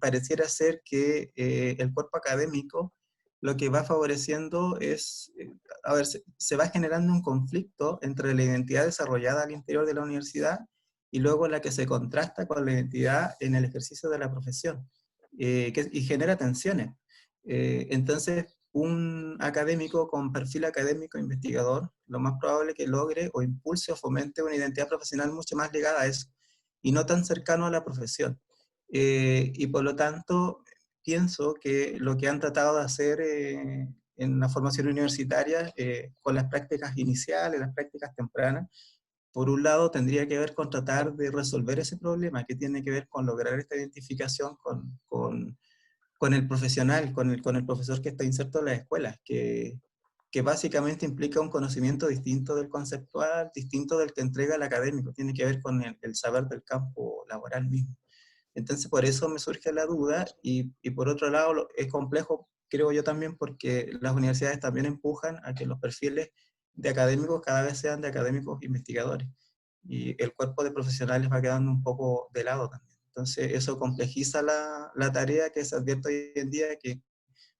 pareciera ser que el cuerpo académico lo que va favoreciendo es, se va generando un conflicto entre la identidad desarrollada al interior de la universidad y luego la que se contrasta con la identidad en el ejercicio de la profesión, y genera tensiones. Entonces, un académico con perfil académico investigador, lo más probable es que logre o impulse o fomente una identidad profesional mucho más ligada a eso, y no tan cercano a la profesión. Y por lo tanto, pienso que lo que han tratado de hacer en la formación universitaria, con las prácticas iniciales, las prácticas tempranas, por un lado tendría que ver con tratar de resolver ese problema, que tiene que ver con lograr esta identificación con el profesional, con el profesor que está inserto en las escuelas, que básicamente implica un conocimiento distinto del conceptual, distinto del que entrega el académico, tiene que ver con el saber del campo laboral mismo. Entonces, por eso me surge la duda, y por otro lado, es complejo, creo yo también, porque las universidades también empujan a que los perfiles de académicos cada vez sean de académicos investigadores, y el cuerpo de profesionales va quedando un poco de lado también. Entonces eso complejiza la tarea que se advierte hoy en día, que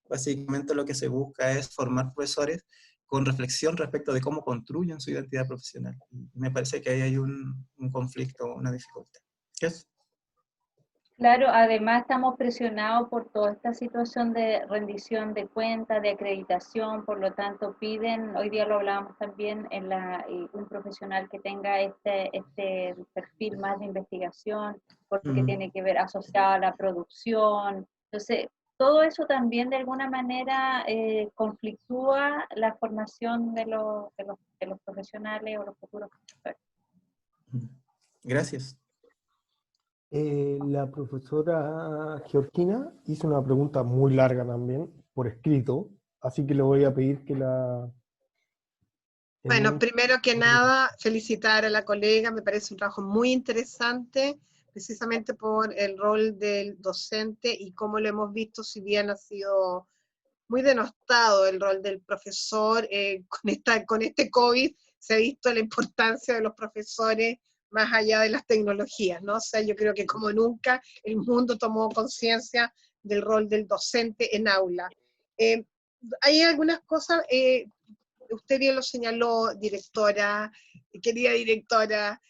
básicamente lo que se busca es formar profesores con reflexión respecto de cómo construyen su identidad profesional. Me parece que ahí hay un conflicto, una dificultad. ¿Qué es? Claro, además estamos presionados por toda esta situación de rendición de cuentas, de acreditación, por lo tanto piden, hoy día lo hablábamos también, un profesional que tenga este perfil más de investigación, porque tiene que ver asociado a la producción. Entonces, todo eso también de alguna manera conflictúa la formación de los profesionales o los futuros profesores. Gracias. La profesora Georgina hizo una pregunta muy larga también, por escrito, así que le voy a pedir que la... Bueno, primero que nada, felicitar a la colega, me parece un trabajo muy interesante, precisamente por el rol del docente y cómo lo hemos visto, si bien ha sido muy denostado el rol del profesor, con este COVID se ha visto la importancia de los profesores más allá de las tecnologías, ¿no? O sea, yo creo que como nunca el mundo tomó conciencia del rol del docente en aula. Hay algunas cosas, usted bien lo señaló, directora, querida directora,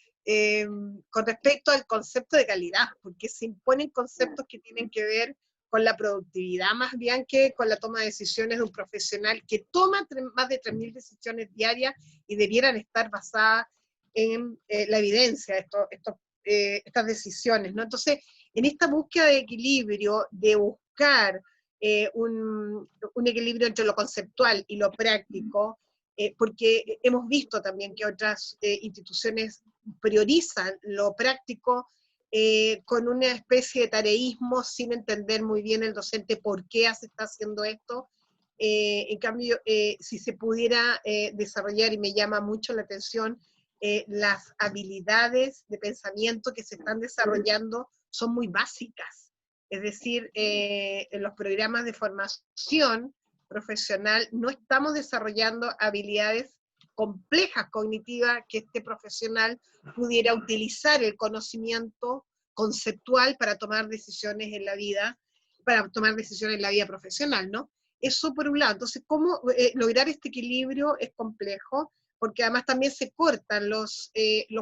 con respecto al concepto de calidad, porque se imponen conceptos que tienen que ver con la productividad más bien que con la toma de decisiones de un profesional que toma más de 3.000 decisiones diarias y debieran estar basadas en la evidencia, estas decisiones, ¿no? Entonces, en esta búsqueda de equilibrio, de buscar un equilibrio entre lo conceptual y lo práctico, porque hemos visto también que otras instituciones priorizan lo práctico con una especie de tareísmo sin entender muy bien el docente por qué se está haciendo esto. En cambio, si se pudiera desarrollar, y me llama mucho la atención, las habilidades de pensamiento que se están desarrollando son muy básicas. Es decir, en los programas de formación profesional no estamos desarrollando habilidades complejas cognitivas que este profesional pudiera utilizar el conocimiento conceptual para tomar decisiones en la vida, profesional, ¿no? Eso por un lado. Entonces, ¿cómo lograr este equilibrio es complejo? Porque además también se cortan los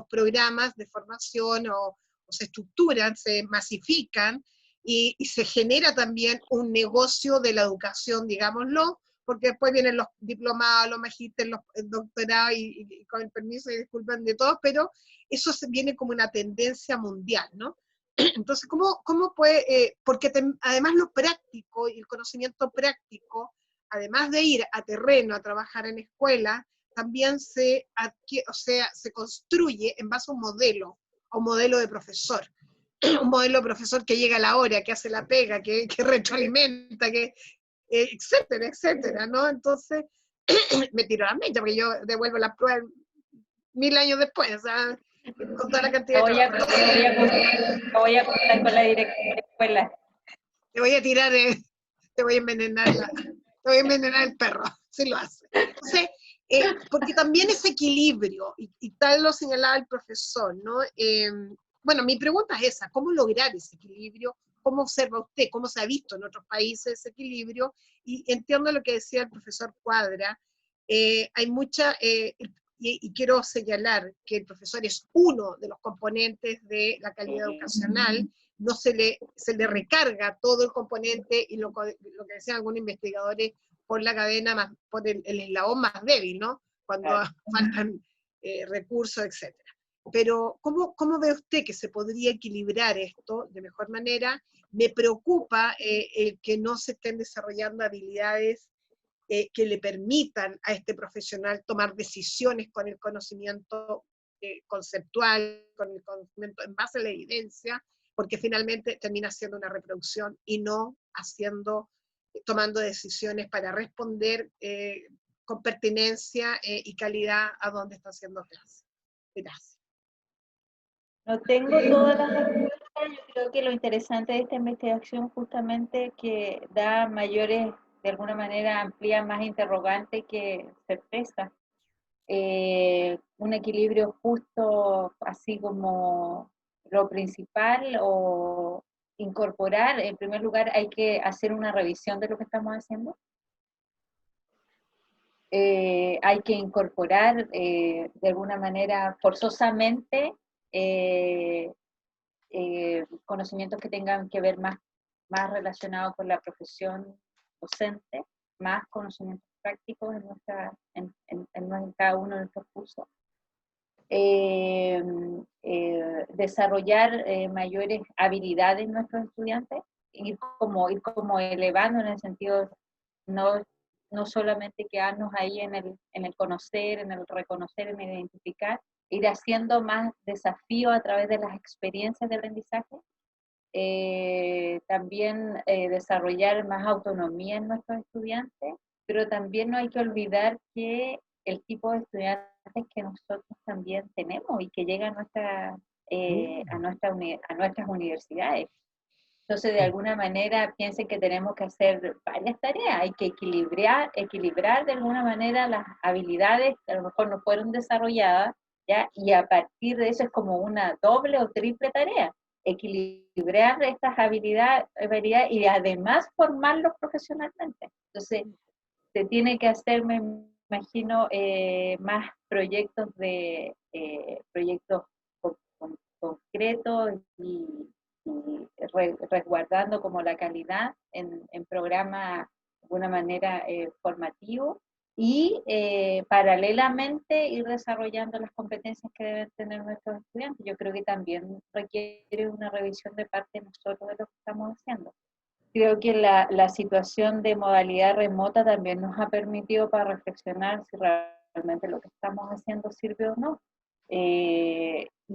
programas de formación o se estructuran, se masifican, y se genera también un negocio de la educación, digámoslo, porque después vienen los diplomados, los magísteres, los doctorados, y con el permiso y disculpen de todos, pero eso viene como una tendencia mundial, ¿no? Entonces, ¿cómo puede? Porque además lo práctico y el conocimiento práctico, además de ir a terreno a trabajar en escuela, también se construye en base a un modelo de profesor. Un modelo de profesor que llega a la hora, que hace la pega, que retroalimenta, etcétera, etcétera, ¿no? Entonces, me tiro la mecha, porque yo devuelvo la prueba 1000 años después, o sea, con toda la cantidad de trabajo. Te voy a contar con la directora de escuela. Te voy a tirar, te voy a envenenar el perro, si lo hace. Entonces, porque también ese equilibrio, y tal lo señalaba el profesor, ¿no? Bueno, mi pregunta es esa, ¿cómo lograr ese equilibrio? ¿Cómo observa usted? ¿Cómo se ha visto en otros países ese equilibrio? Y entiendo lo que decía el profesor Cuadra, hay mucha, y quiero señalar que el profesor es uno de los componentes de la calidad educacional, no se le recarga todo el componente, y lo que decían algunos investigadores, por la cadena, por el eslabón más débil, ¿no? Cuando faltan recursos, etc. Pero, ¿cómo ve usted que se podría equilibrar esto de mejor manera? Me preocupa el que no se estén desarrollando habilidades que le permitan a este profesional tomar decisiones con el conocimiento conceptual, con el conocimiento en base a la evidencia, porque finalmente termina siendo una reproducción y no tomando decisiones para responder con pertinencia y calidad a donde está haciendo clase. Gracias. No tengo todas las respuestas. Yo creo que lo interesante de esta investigación justamente que da mayores, de alguna manera amplía más interrogantes que certeza. Un equilibrio justo, así como lo principal o incorporar, en primer lugar, hay que hacer una revisión de lo que estamos haciendo. Hay que incorporar de alguna manera forzosamente conocimientos que tengan que ver más relacionados con la profesión docente, más conocimientos prácticos en cada uno de nuestros cursos. Desarrollar mayores habilidades en nuestros estudiantes, ir como elevando en el sentido, no solamente quedarnos ahí en el conocer, en el reconocer, en el identificar, ir haciendo más desafíos a través de las experiencias de aprendizaje. También desarrollar más autonomía en nuestros estudiantes, pero también no hay que olvidar que el tipo de estudiantes que nosotros también tenemos y que llegan a nuestras universidades. Entonces, de alguna manera, piensen que tenemos que hacer varias tareas, hay que equilibrar de alguna manera las habilidades que a lo mejor no fueron desarrolladas, ¿ya? Y a partir de eso es como una doble o triple tarea, equilibrar estas habilidades y además formarlos profesionalmente. Entonces, se tiene que hacer, me imagino, más proyectos concretos y resguardando como la calidad en programas de alguna manera formativos y paralelamente ir desarrollando las competencias que deben tener nuestros estudiantes. Yo creo que también requiere una revisión de parte de nosotros de lo que estamos haciendo. Creo que la situación de modalidad remota también nos ha permitido para reflexionar si realmente lo que estamos haciendo sirve o no.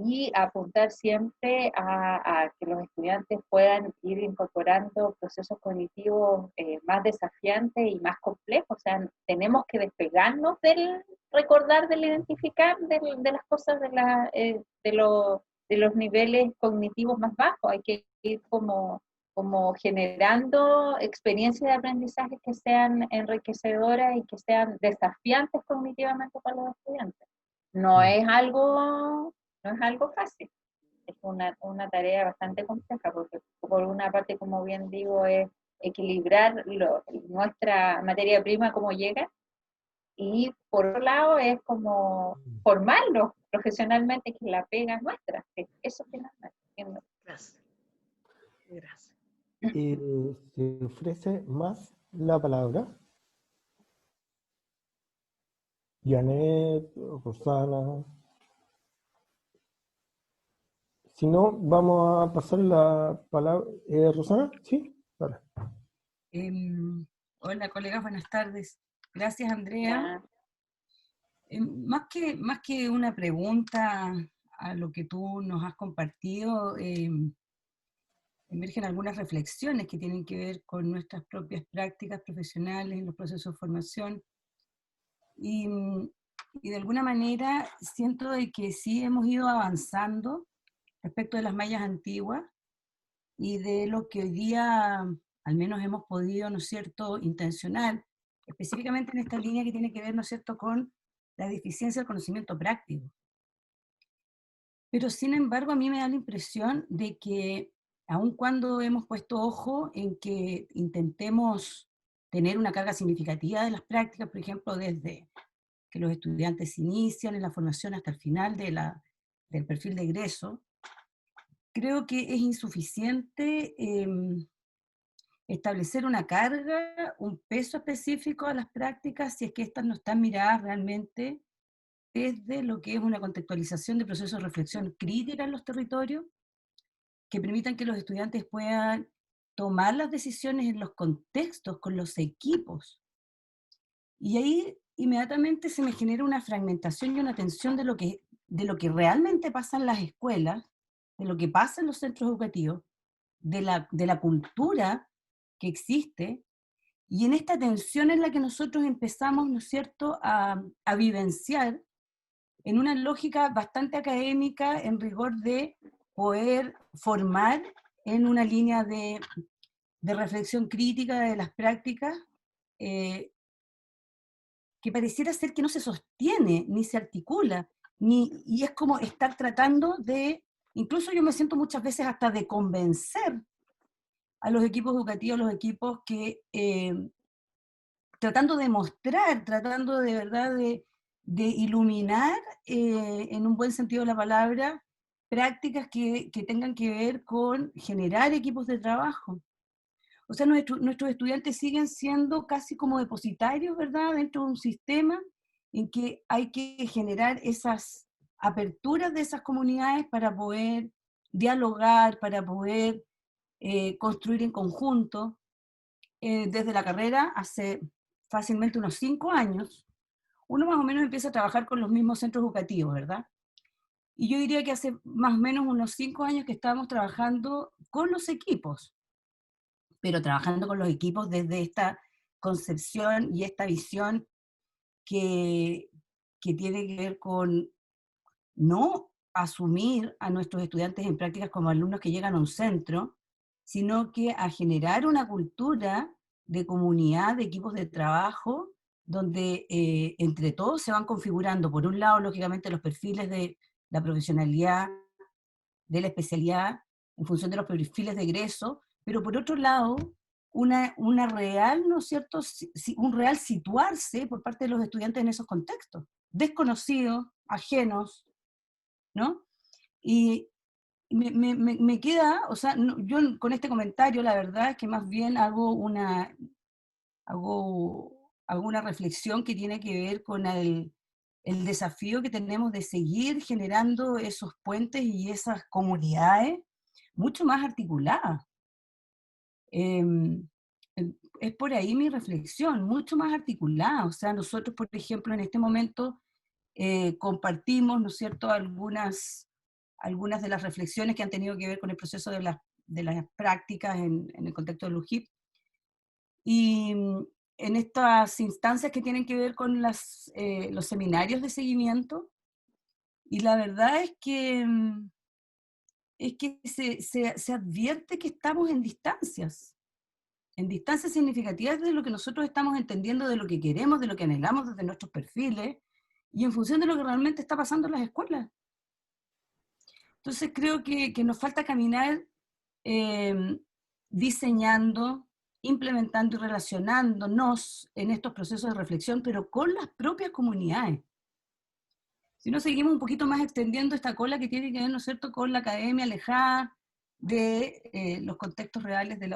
Y apuntar siempre a que los estudiantes puedan ir incorporando procesos cognitivos más desafiantes y más complejos. O sea, tenemos que despegarnos del recordar, del identificar, de las cosas, de los niveles cognitivos más bajos. Hay que ir como generando experiencias de aprendizaje que sean enriquecedoras y que sean desafiantes cognitivamente para los estudiantes. No es algo fácil, es una tarea bastante compleja, porque por una parte, como bien digo, es equilibrar nuestra materia prima como llega, y por otro lado es como formarlos profesionalmente, que es la pega nuestra, que eso finalmente. Gracias. Gracias. Se ofrece más la palabra. Janet, Rosana. Si no, vamos a pasar la palabra. ¿Rosana? ¿Sí? Vale. Hola, colegas, buenas tardes. Gracias, Andrea. Más que una pregunta a lo que tú nos has compartido, emergen algunas reflexiones que tienen que ver con nuestras propias prácticas profesionales en los procesos de formación. Y de alguna manera siento de que sí hemos ido avanzando respecto de las mallas antiguas y de lo que hoy día al menos hemos podido, ¿no es cierto?, intencionar, específicamente en esta línea que tiene que ver, ¿no es cierto?, con la deficiencia del conocimiento práctico. Pero sin embargo a mí me da la impresión de que aun cuando hemos puesto ojo en que intentemos tener una carga significativa de las prácticas, por ejemplo, desde que los estudiantes inician en la formación hasta el final del perfil de egreso, creo que es insuficiente establecer una carga, un peso específico a las prácticas si es que estas no están miradas realmente desde lo que es una contextualización de procesos de reflexión crítica en los territorios, que permitan que los estudiantes puedan tomar las decisiones en los contextos, con los equipos. Y ahí inmediatamente se me genera una fragmentación y una tensión de lo que realmente pasa en las escuelas, de lo que pasa en los centros educativos, de la cultura que existe, y en esta tensión es la que nosotros empezamos, ¿no es cierto?, a vivenciar en una lógica bastante académica, en rigor de poder formar en una línea de reflexión crítica de las prácticas, que pareciera ser que no se sostiene, ni se articula, y es como estar tratando de Incluso yo me siento muchas veces hasta de convencer a los equipos educativos, los equipos que tratando de mostrar, tratando de verdad de iluminar, en un buen sentido de la palabra, prácticas que tengan que ver con generar equipos de trabajo. O sea, nuestros estudiantes siguen siendo casi como depositarios, ¿verdad?, dentro de un sistema en que hay que generar esas aperturas de esas comunidades para poder dialogar, para poder construir en conjunto. Desde la carrera, hace fácilmente unos 5 años, uno más o menos empieza a trabajar con los mismos centros educativos, ¿verdad? Y yo diría que hace más o menos unos 5 años que estábamos trabajando con los equipos, pero trabajando con los equipos desde esta concepción y esta visión que, que tiene que ver con no asumir a nuestros estudiantes en prácticas como alumnos que llegan a un centro, sino que a generar una cultura de comunidad, de equipos de trabajo, donde entre todos se van configurando, por un lado, lógicamente, los perfiles de la profesionalidad, de la especialidad, en función de los perfiles de egreso, pero por otro lado, una real, ¿no es cierto?, un real situarse por parte de los estudiantes en esos contextos, desconocidos, ajenos, ¿no? Y me queda, o sea, yo con este comentario la verdad es que más bien hago una reflexión que tiene que ver con el desafío que tenemos de seguir generando esos puentes y esas comunidades mucho más articuladas. Es por ahí mi reflexión, mucho más articulada. O sea, nosotros, por ejemplo, en este momento compartimos, ¿no es cierto?, algunas de las reflexiones que han tenido que ver con el proceso de las prácticas en el contexto del UJIP. Y en estas instancias que tienen que ver con los seminarios de seguimiento, y la verdad es que se advierte que estamos en distancias significativas de lo que nosotros estamos entendiendo, de lo que queremos, de lo que anhelamos desde nuestros perfiles, y en función de lo que realmente está pasando en las escuelas. Entonces creo que nos falta caminar diseñando, implementando y relacionándonos en estos procesos de reflexión, pero con las propias comunidades. Si no, seguimos un poquito más extendiendo esta cola que tiene que ver, ¿no es cierto?, con la academia alejada de los contextos reales de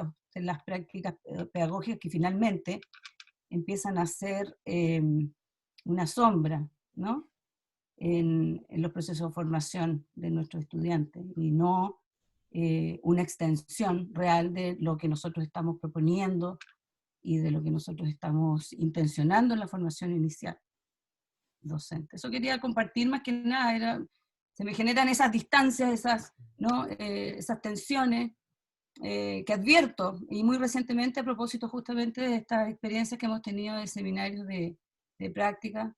las prácticas pedagógicas que finalmente empiezan a ser una sombra, ¿no?, en los procesos de formación de nuestros estudiantes, y no una extensión real de lo que nosotros estamos proponiendo y de lo que nosotros estamos intencionando en la formación inicial docente. Eso quería compartir más que nada, se me generan esas distancias, esas tensiones que advierto, y muy recientemente a propósito justamente de estas experiencias que hemos tenido de seminarios de práctica.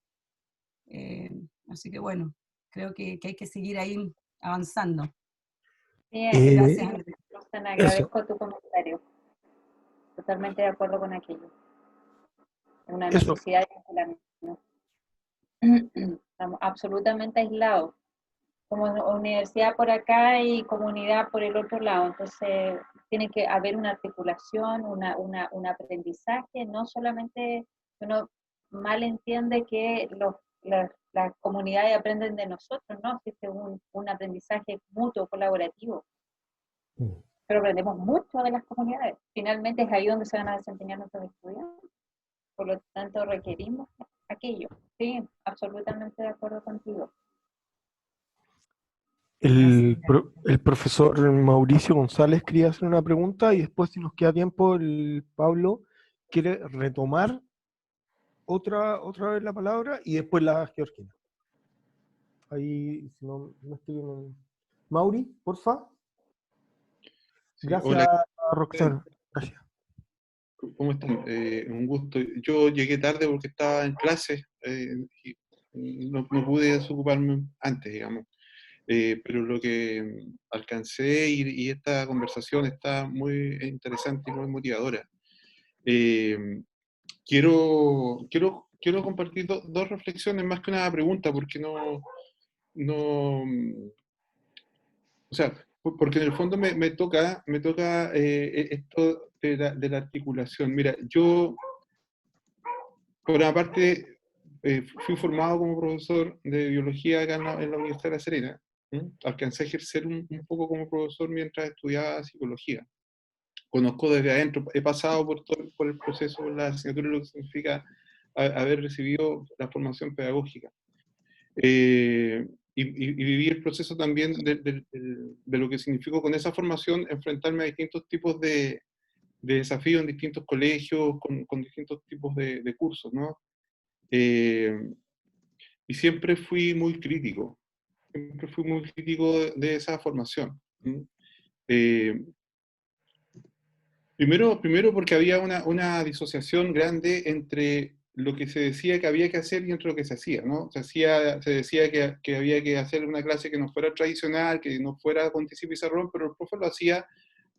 Así que bueno, creo que hay que seguir ahí avanzando. Bien, Gracias, Andrés. Roxana, agradezco tu comentario. Totalmente de acuerdo con aquello. Una necesidad de aislamiento. Estamos absolutamente aislados. Como universidad por acá y comunidad por el otro lado. Entonces, tiene que haber una articulación, un aprendizaje, no solamente uno mal entiende que las comunidades aprenden de nosotros, ¿no? Existe un aprendizaje mutuo, colaborativo. Pero aprendemos mucho de las comunidades. Finalmente es ahí donde se van a desempeñar nuestros estudiantes. Por lo tanto, requerimos aquello. Sí, absolutamente de acuerdo contigo. El profesor Mauricio González quería hacer una pregunta, y después, si nos queda tiempo, el Pablo quiere retomar otra vez la palabra, y después la Georgina. Ahí, si no estoy bien. Mauri, porfa. Sí, Gracias, hola. Roxana. Gracias. ¿Cómo están? Un gusto. Yo llegué tarde porque estaba en clase y no pude desocuparme antes, digamos. Pero lo que alcancé y esta conversación está muy interesante y muy motivadora. Quiero compartir dos reflexiones, más que una pregunta, porque o sea, porque en el fondo me toca esto de la articulación. Mira, yo, por una parte, fui formado como profesor de biología acá en la Universidad de La Serena. Alcancé a ejercer un poco como profesor mientras estudiaba psicología. Conozco desde adentro, he pasado por el proceso, por la asignatura, lo que significa haber recibido la formación pedagógica. Y viví el proceso también de lo que significó con esa formación enfrentarme a distintos tipos de desafíos en distintos colegios, con distintos tipos de cursos, ¿no? Y siempre fui muy crítico de esa formación. Primero porque había una disociación grande entre lo que se decía que había que hacer y entre lo que se hacía, ¿no? Se decía que había que hacer una clase que no fuera tradicional, que no fuera con tiza y pizarrón, pero el profe lo hacía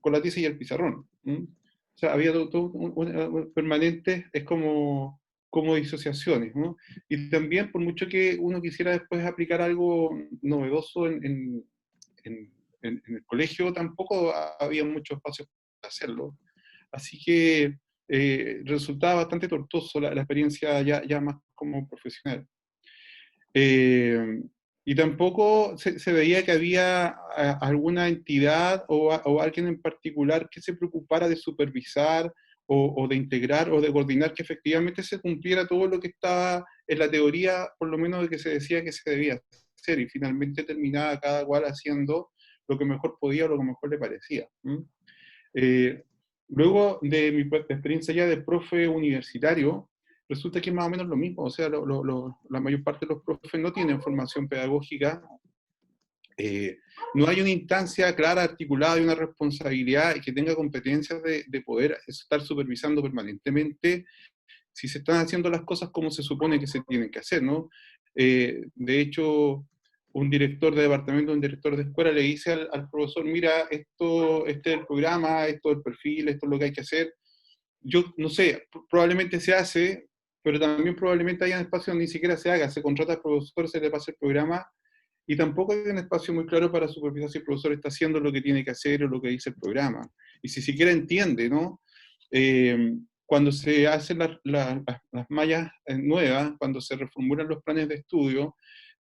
con la tiza y el pizarrón. O sea, había todo un permanente, es como disociaciones, ¿no? Y también, por mucho que uno quisiera después aplicar algo novedoso en el colegio, tampoco había mucho espacio para hacerlo. Así que resultaba bastante tortuoso la experiencia ya más como profesional. Y tampoco se veía que había alguna entidad o alguien en particular que se preocupara de supervisar o de integrar o de coordinar que efectivamente se cumpliera todo lo que estaba en la teoría, por lo menos de que se decía que se debía hacer, y finalmente terminaba cada cual haciendo lo que mejor podía o lo que mejor le parecía. Luego de mi experiencia ya de profe universitario, resulta que es más o menos lo mismo. O sea, la mayor parte de los profes no tienen formación pedagógica. No hay una instancia clara, articulada y una responsabilidad y que tenga competencias de poder estar supervisando permanentemente si se están haciendo las cosas como se supone que se tienen que hacer, ¿no? De hecho, un director de departamento, un director de escuela le dice al profesor, mira, este es el programa, esto es el perfil, esto es lo que hay que hacer. Yo no sé, probablemente se hace, pero también probablemente haya un espacio donde ni siquiera se haga, se contrata al profesor, se le pasa el programa, y tampoco hay un espacio muy claro para supervisar si el profesor está haciendo lo que tiene que hacer o lo que dice el programa. Y si siquiera entiende, ¿no? Cuando se hacen las mallas nuevas, cuando se reformulan los planes de estudio,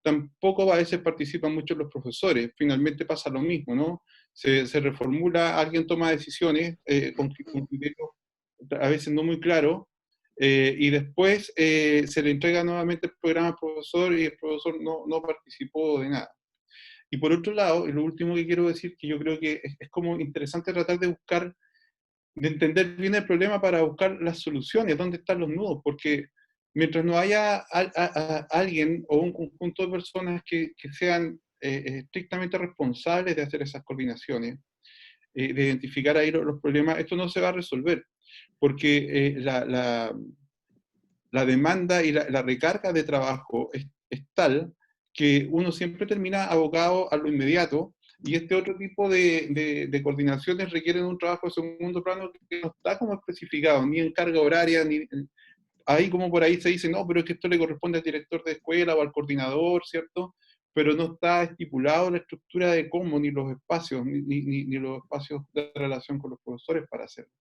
tampoco a veces participan mucho los profesores. Finalmente pasa lo mismo, ¿no? Se reformula, alguien toma decisiones con criterios a veces no muy claros, y después se le entrega nuevamente el programa al profesor y el profesor no participó de nada. Y por otro lado, y lo último que quiero decir, que yo creo que es como interesante tratar de buscar, de entender bien el problema para buscar las soluciones, dónde están los nudos, porque mientras no haya alguien o un conjunto de personas que sean estrictamente responsables de hacer esas coordinaciones, de identificar ahí los problemas, esto no se va a resolver, porque la demanda y la recarga de trabajo es tal que uno siempre termina abocado a lo inmediato, y este otro tipo de coordinaciones requieren un trabajo de segundo plano que no está como especificado, ni en carga horaria, ni ahí como por ahí se dice, no, pero es que esto le corresponde al director de escuela o al coordinador, ¿cierto? Pero no está estipulado la estructura de cómo, ni los espacios, ni los espacios de relación con los profesores para hacerlo.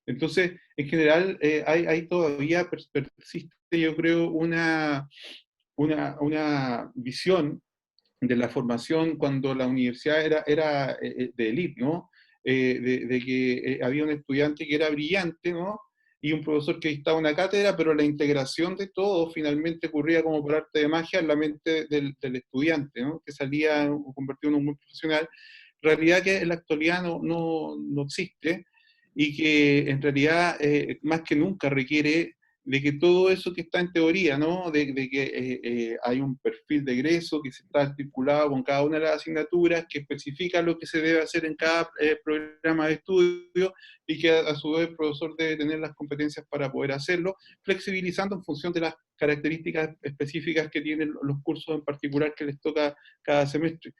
Entonces, en general, hay todavía persiste, yo creo, una visión de la formación cuando la universidad era de élite, ¿no? De que había un estudiante que era brillante, ¿no? Y un profesor que dictaba una cátedra, pero la integración de todo finalmente ocurría como por arte de magia en la mente del estudiante, ¿no? Que salía convertido en un buen profesional. Realidad que en la actualidad no existe, y que en realidad más que nunca requiere de que todo eso que está en teoría, ¿no? De que hay un perfil de egreso que se está articulado con cada una de las asignaturas, que especifica lo que se debe hacer en cada programa de estudio, y que a su vez el profesor debe tener las competencias para poder hacerlo, flexibilizando en función de las características específicas que tienen los cursos en particular que les toca cada semestre.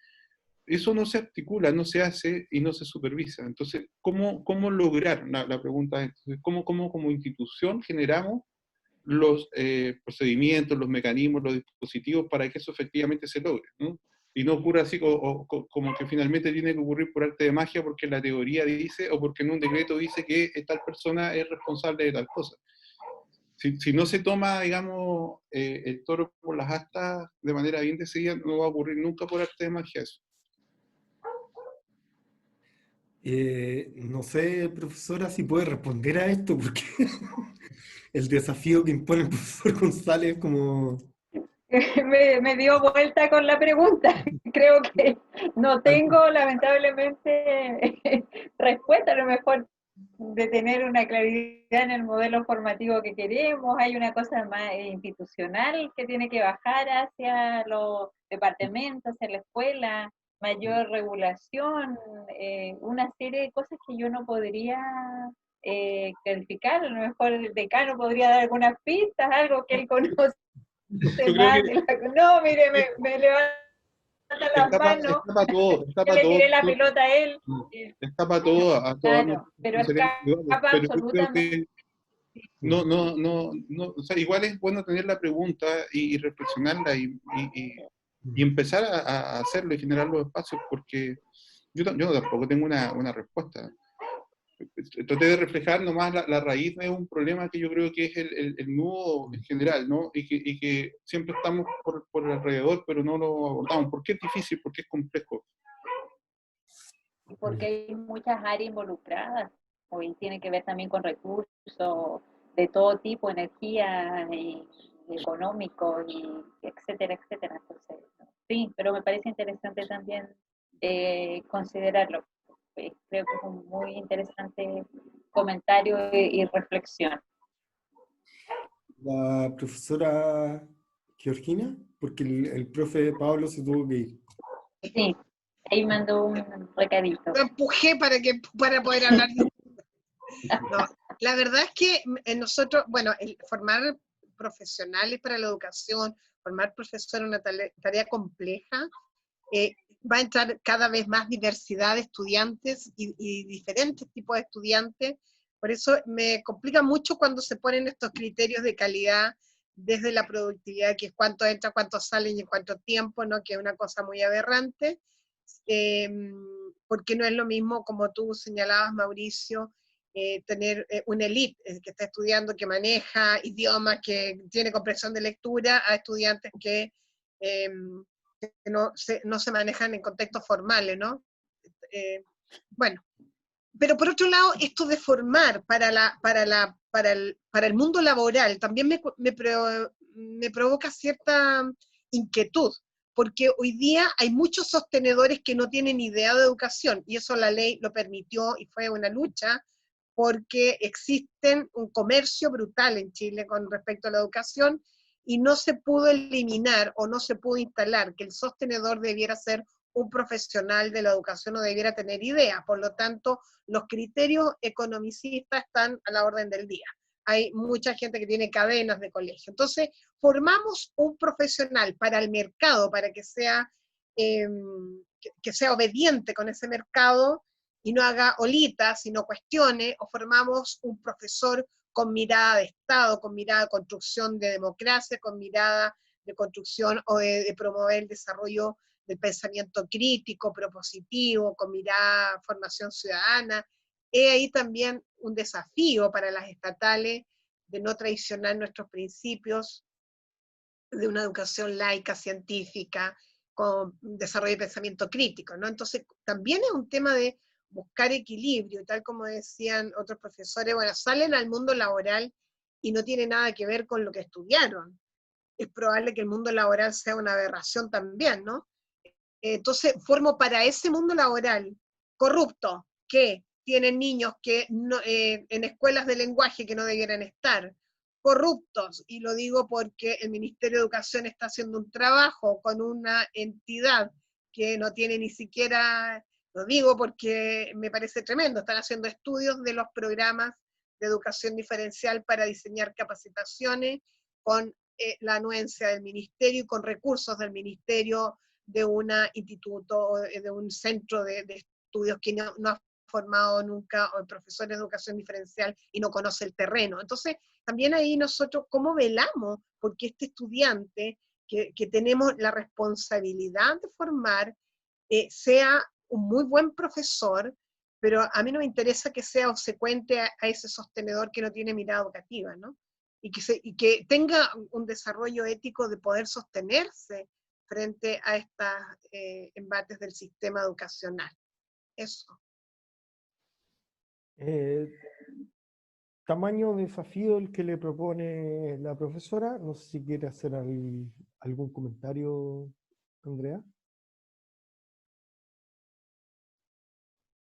Eso no se articula, no se hace y no se supervisa. Entonces, ¿cómo lograr? La pregunta es, ¿cómo como institución generamos los procedimientos, los mecanismos, los dispositivos para que eso efectivamente se logre, ¿no? y no ocurre así como que finalmente tiene que ocurrir por arte de magia porque la teoría dice o porque en un decreto dice que tal persona es responsable de tal cosa. Si no se toma, digamos, el toro por las astas de manera bien decidida, no va a ocurrir nunca por arte de magia eso. No sé, profesora, si puede responder a esto, porque el desafío que impone el profesor González es como... Me dio vuelta con la pregunta. Creo que no tengo, lamentablemente, respuesta. A lo mejor de tener una claridad en el modelo formativo que queremos, hay una cosa más institucional que tiene que bajar hacia los departamentos, hacia la escuela, mayor regulación, una serie de cosas que yo no podría calificar. A lo mejor el decano podría dar algunas pistas, algo que él conoce más. No, mire, me levanta las manos, Está yo para le todo. tiré la pelota a él. Está para todo, a todos. Claro, pero escapa Pero yo creo absolutamente. que no, o sea, igual es bueno tener la pregunta y reflexionarla y empezar a hacerlo y generar los espacios, porque yo tampoco tengo una respuesta. Traté de reflejar nomás la raíz de un problema que yo creo que es el nudo en general, ¿no? Y que siempre estamos por alrededor, pero no lo abordamos. ¿Por qué es difícil? ¿Por qué es complejo? Porque hay muchas áreas involucradas, y tiene que ver también con recursos de todo tipo, energía, económicos, y etcétera, etcétera. Entonces, sí, pero me parece interesante también considerarlo. Creo que es un muy interesante comentario y reflexión. La profesora Georgina, porque el profe Pablo se tuvo que ir. Sí, ahí mandó un recadito. Lo empujé para poder hablar. No, la verdad es que nosotros, bueno, el formar profesionales para la educación, formar profesores es una tarea compleja. Va a entrar cada vez más diversidad de estudiantes y diferentes tipos de estudiantes. Por eso me complica mucho cuando se ponen estos criterios de calidad desde la productividad, que es cuánto entra, cuánto sale y en cuánto tiempo, ¿no? Que es una cosa muy aberrante, porque no es lo mismo, como tú señalabas, Mauricio, tener una élite que está estudiando, que maneja idiomas, que tiene comprensión de lectura, a estudiantes que no se manejan en contextos formales, ¿no? Bueno, pero por otro lado, esto de formar para el mundo laboral también me provoca cierta inquietud, porque hoy día hay muchos sostenedores que no tienen idea de educación, y eso la ley lo permitió y fue una lucha, porque existen un comercio brutal en Chile con respecto a la educación, y no se pudo eliminar o no se pudo instalar que el sostenedor debiera ser un profesional de la educación o debiera tener idea. Por lo tanto, los criterios economicistas están a la orden del día. Hay mucha gente que tiene cadenas de colegio. Entonces, formamos un profesional para el mercado, para que sea obediente con ese mercado y no haga olitas, sino cuestione, o formamos un profesor con mirada de Estado, con mirada de construcción de democracia, con mirada de construcción o de promover el desarrollo del pensamiento crítico, propositivo, con mirada formación ciudadana. He ahí también un desafío para las estatales de no traicionar nuestros principios de una educación laica, científica, con desarrollo de pensamiento crítico, ¿no? Entonces, también es un tema de buscar equilibrio, tal como decían otros profesores, bueno, salen al mundo laboral y no tiene nada que ver con lo que estudiaron. Es probable que el mundo laboral sea una aberración también, ¿no? Entonces, formo para ese mundo laboral corrupto, que tienen niños que en escuelas de lenguaje que no debieran estar, corruptos, y lo digo porque el Ministerio de Educación está haciendo un trabajo con una entidad que no tiene ni siquiera, lo digo porque me parece tremendo, están haciendo estudios de los programas de educación diferencial para diseñar capacitaciones con la anuencia del Ministerio y con recursos del Ministerio, de un instituto, de un centro de estudios que no ha formado nunca profesores de educación diferencial y no conoce el terreno. Entonces, también ahí nosotros, ¿cómo velamos? Porque este estudiante que tenemos la responsabilidad de formar, sea un muy buen profesor, pero a mí no me interesa que sea obsecuente a ese sostenedor que no tiene mirada educativa, ¿no? Y que tenga un desarrollo ético de poder sostenerse frente a estos embates del sistema educacional. Eso. Tamaño desafío el que le propone la profesora. No sé si quiere hacer algún comentario, Andrea.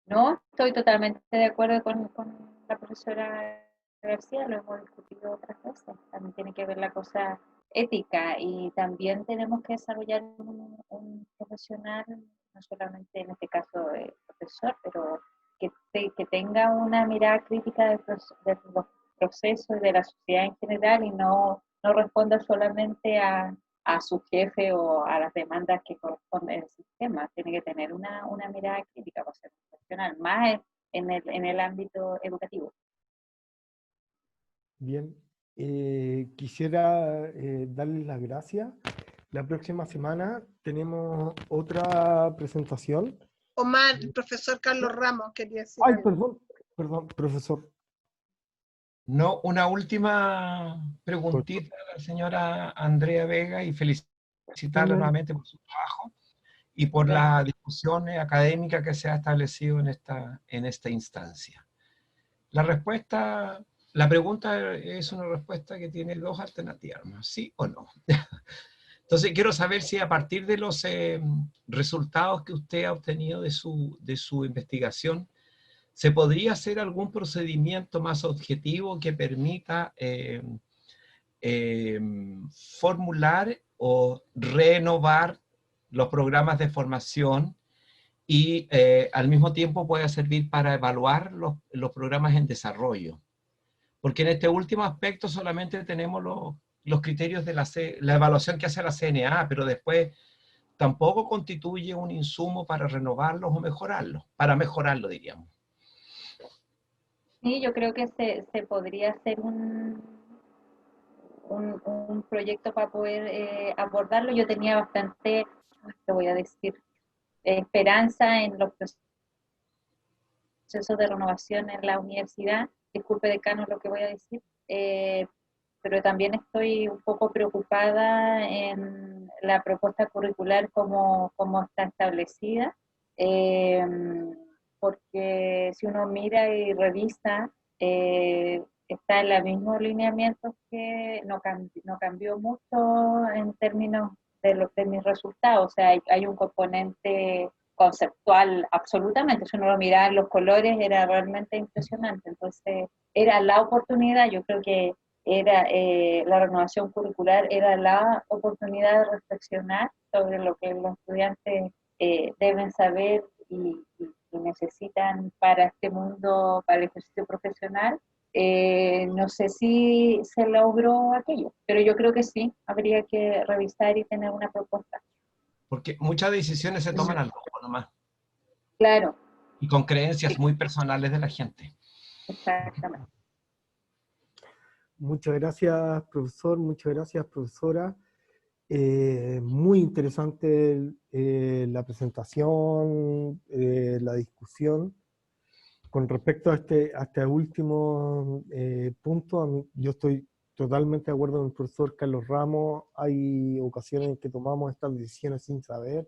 No, estoy totalmente de acuerdo con la profesora García, lo hemos discutido otras veces. También tiene que ver la cosa ética y también tenemos que desarrollar un profesional, no solamente en este caso profesor, pero que tenga una mirada crítica de los procesos y de la sociedad en general y no responda solamente a su jefe o a las demandas que corresponden al sistema. Tiene que tener una mirada crítica para ser profesional, más en el ámbito educativo. Bien, quisiera darles las gracias. La próxima semana tenemos otra presentación. Omar, el profesor Carlos Ramos quería decir Ay, algo. perdón, profesor. No, una última preguntita a la señora Andrea Vega y felicitarla nuevamente por su trabajo y por la discusión académica que se ha establecido en esta instancia. La pregunta es una respuesta que tiene dos alternativas, ¿sí o no? Entonces quiero saber si a partir de los resultados que usted ha obtenido de su investigación, ¿se podría hacer algún procedimiento más objetivo que permita formular o renovar los programas de formación y al mismo tiempo pueda servir para evaluar los programas en desarrollo? Porque en este último aspecto solamente tenemos los criterios de la evaluación que hace la CNA, pero después tampoco constituye un insumo para renovarlos o mejorarlos, para mejorarlo, diríamos. Sí, yo creo que se podría hacer un proyecto para poder abordarlo. Yo tenía bastante, te voy a decir, esperanza en los procesos de renovación en la universidad. Disculpe, decano, lo que voy a decir. Pero también estoy un poco preocupada en la propuesta curricular como está establecida. Porque si uno mira y revisa, está en los mismos lineamientos que no cambió mucho en términos de mis resultados. O sea, hay un componente conceptual absolutamente. Si uno lo mira en los colores, era realmente impresionante. Entonces, era la oportunidad, yo creo que era la renovación curricular, era la oportunidad de reflexionar sobre lo que los estudiantes deben saber y necesitan para este mundo, para el ejercicio profesional. No sé si se logró aquello, pero yo creo que sí, habría que revisar y tener una propuesta. Porque muchas decisiones se toman al ojo nomás. Claro. Y con creencias muy personales de la gente. Exactamente. Muchas gracias, profesor, muchas gracias, profesora. Muy interesante la presentación, la discusión. Con respecto a este último punto, yo estoy totalmente de acuerdo con el profesor Carlos Ramos. Hay ocasiones en que tomamos estas decisiones sin saber.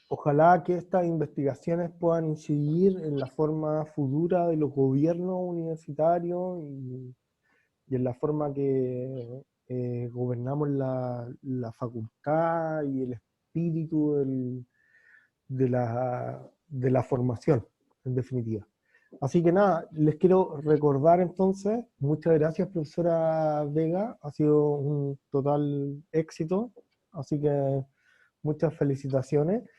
Ojalá que estas investigaciones puedan incidir en la forma futura de los gobiernos universitarios y en la forma que gobernamos la facultad y el espíritu de la formación, en definitiva. Así que nada, les quiero recordar entonces, muchas gracias profesora Vega, ha sido un total éxito, así que muchas felicitaciones.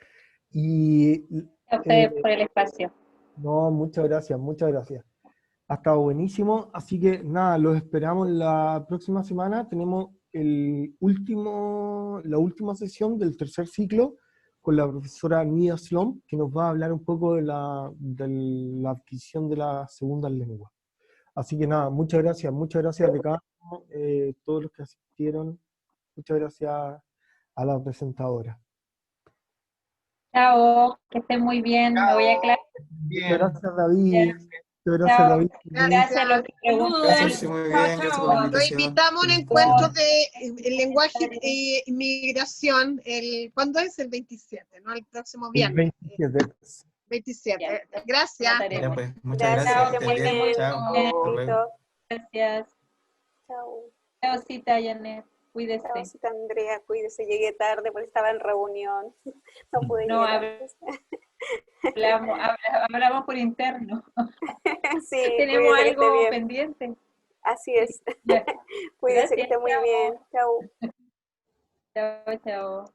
Y, A ustedes por el espacio. No, muchas gracias, muchas gracias. Ha estado buenísimo, así que nada, los esperamos la próxima semana. Tenemos la última sesión del tercer ciclo con la profesora Nia Slom, que nos va a hablar un poco de la adquisición de la segunda lengua. Así que nada, muchas gracias de cada todos los que asistieron. Muchas gracias a la presentadora. Chao, que estén muy bien. Me voy a clase. Muchas gracias, David. Muchas gracias, Chao. David. Gracias a los que preguntan. Gracias, muy bien, gracias por la Lo invitación. invitamos a un encuentro de lenguaje e inmigración. ¿Cuándo es? El 27, ¿no? El próximo El viernes. 27. 27. Gracias. Ya, pues, muchas Gracias, gracias. que Que muy estén bien. bien. Chao. Hasta luego. Gracias. Chao. Chao, Janet. Cuídese. Chao, Andrea, cuídese. Llegué tarde porque estaba en reunión. No pude No, llegar antes. hablamos por interno. Sí, Tenemos cuídese, que esté algo bien. pendiente. Así es. Ya. Cuídese, que Gracias, esté muy bien. Chao. Chao, chao.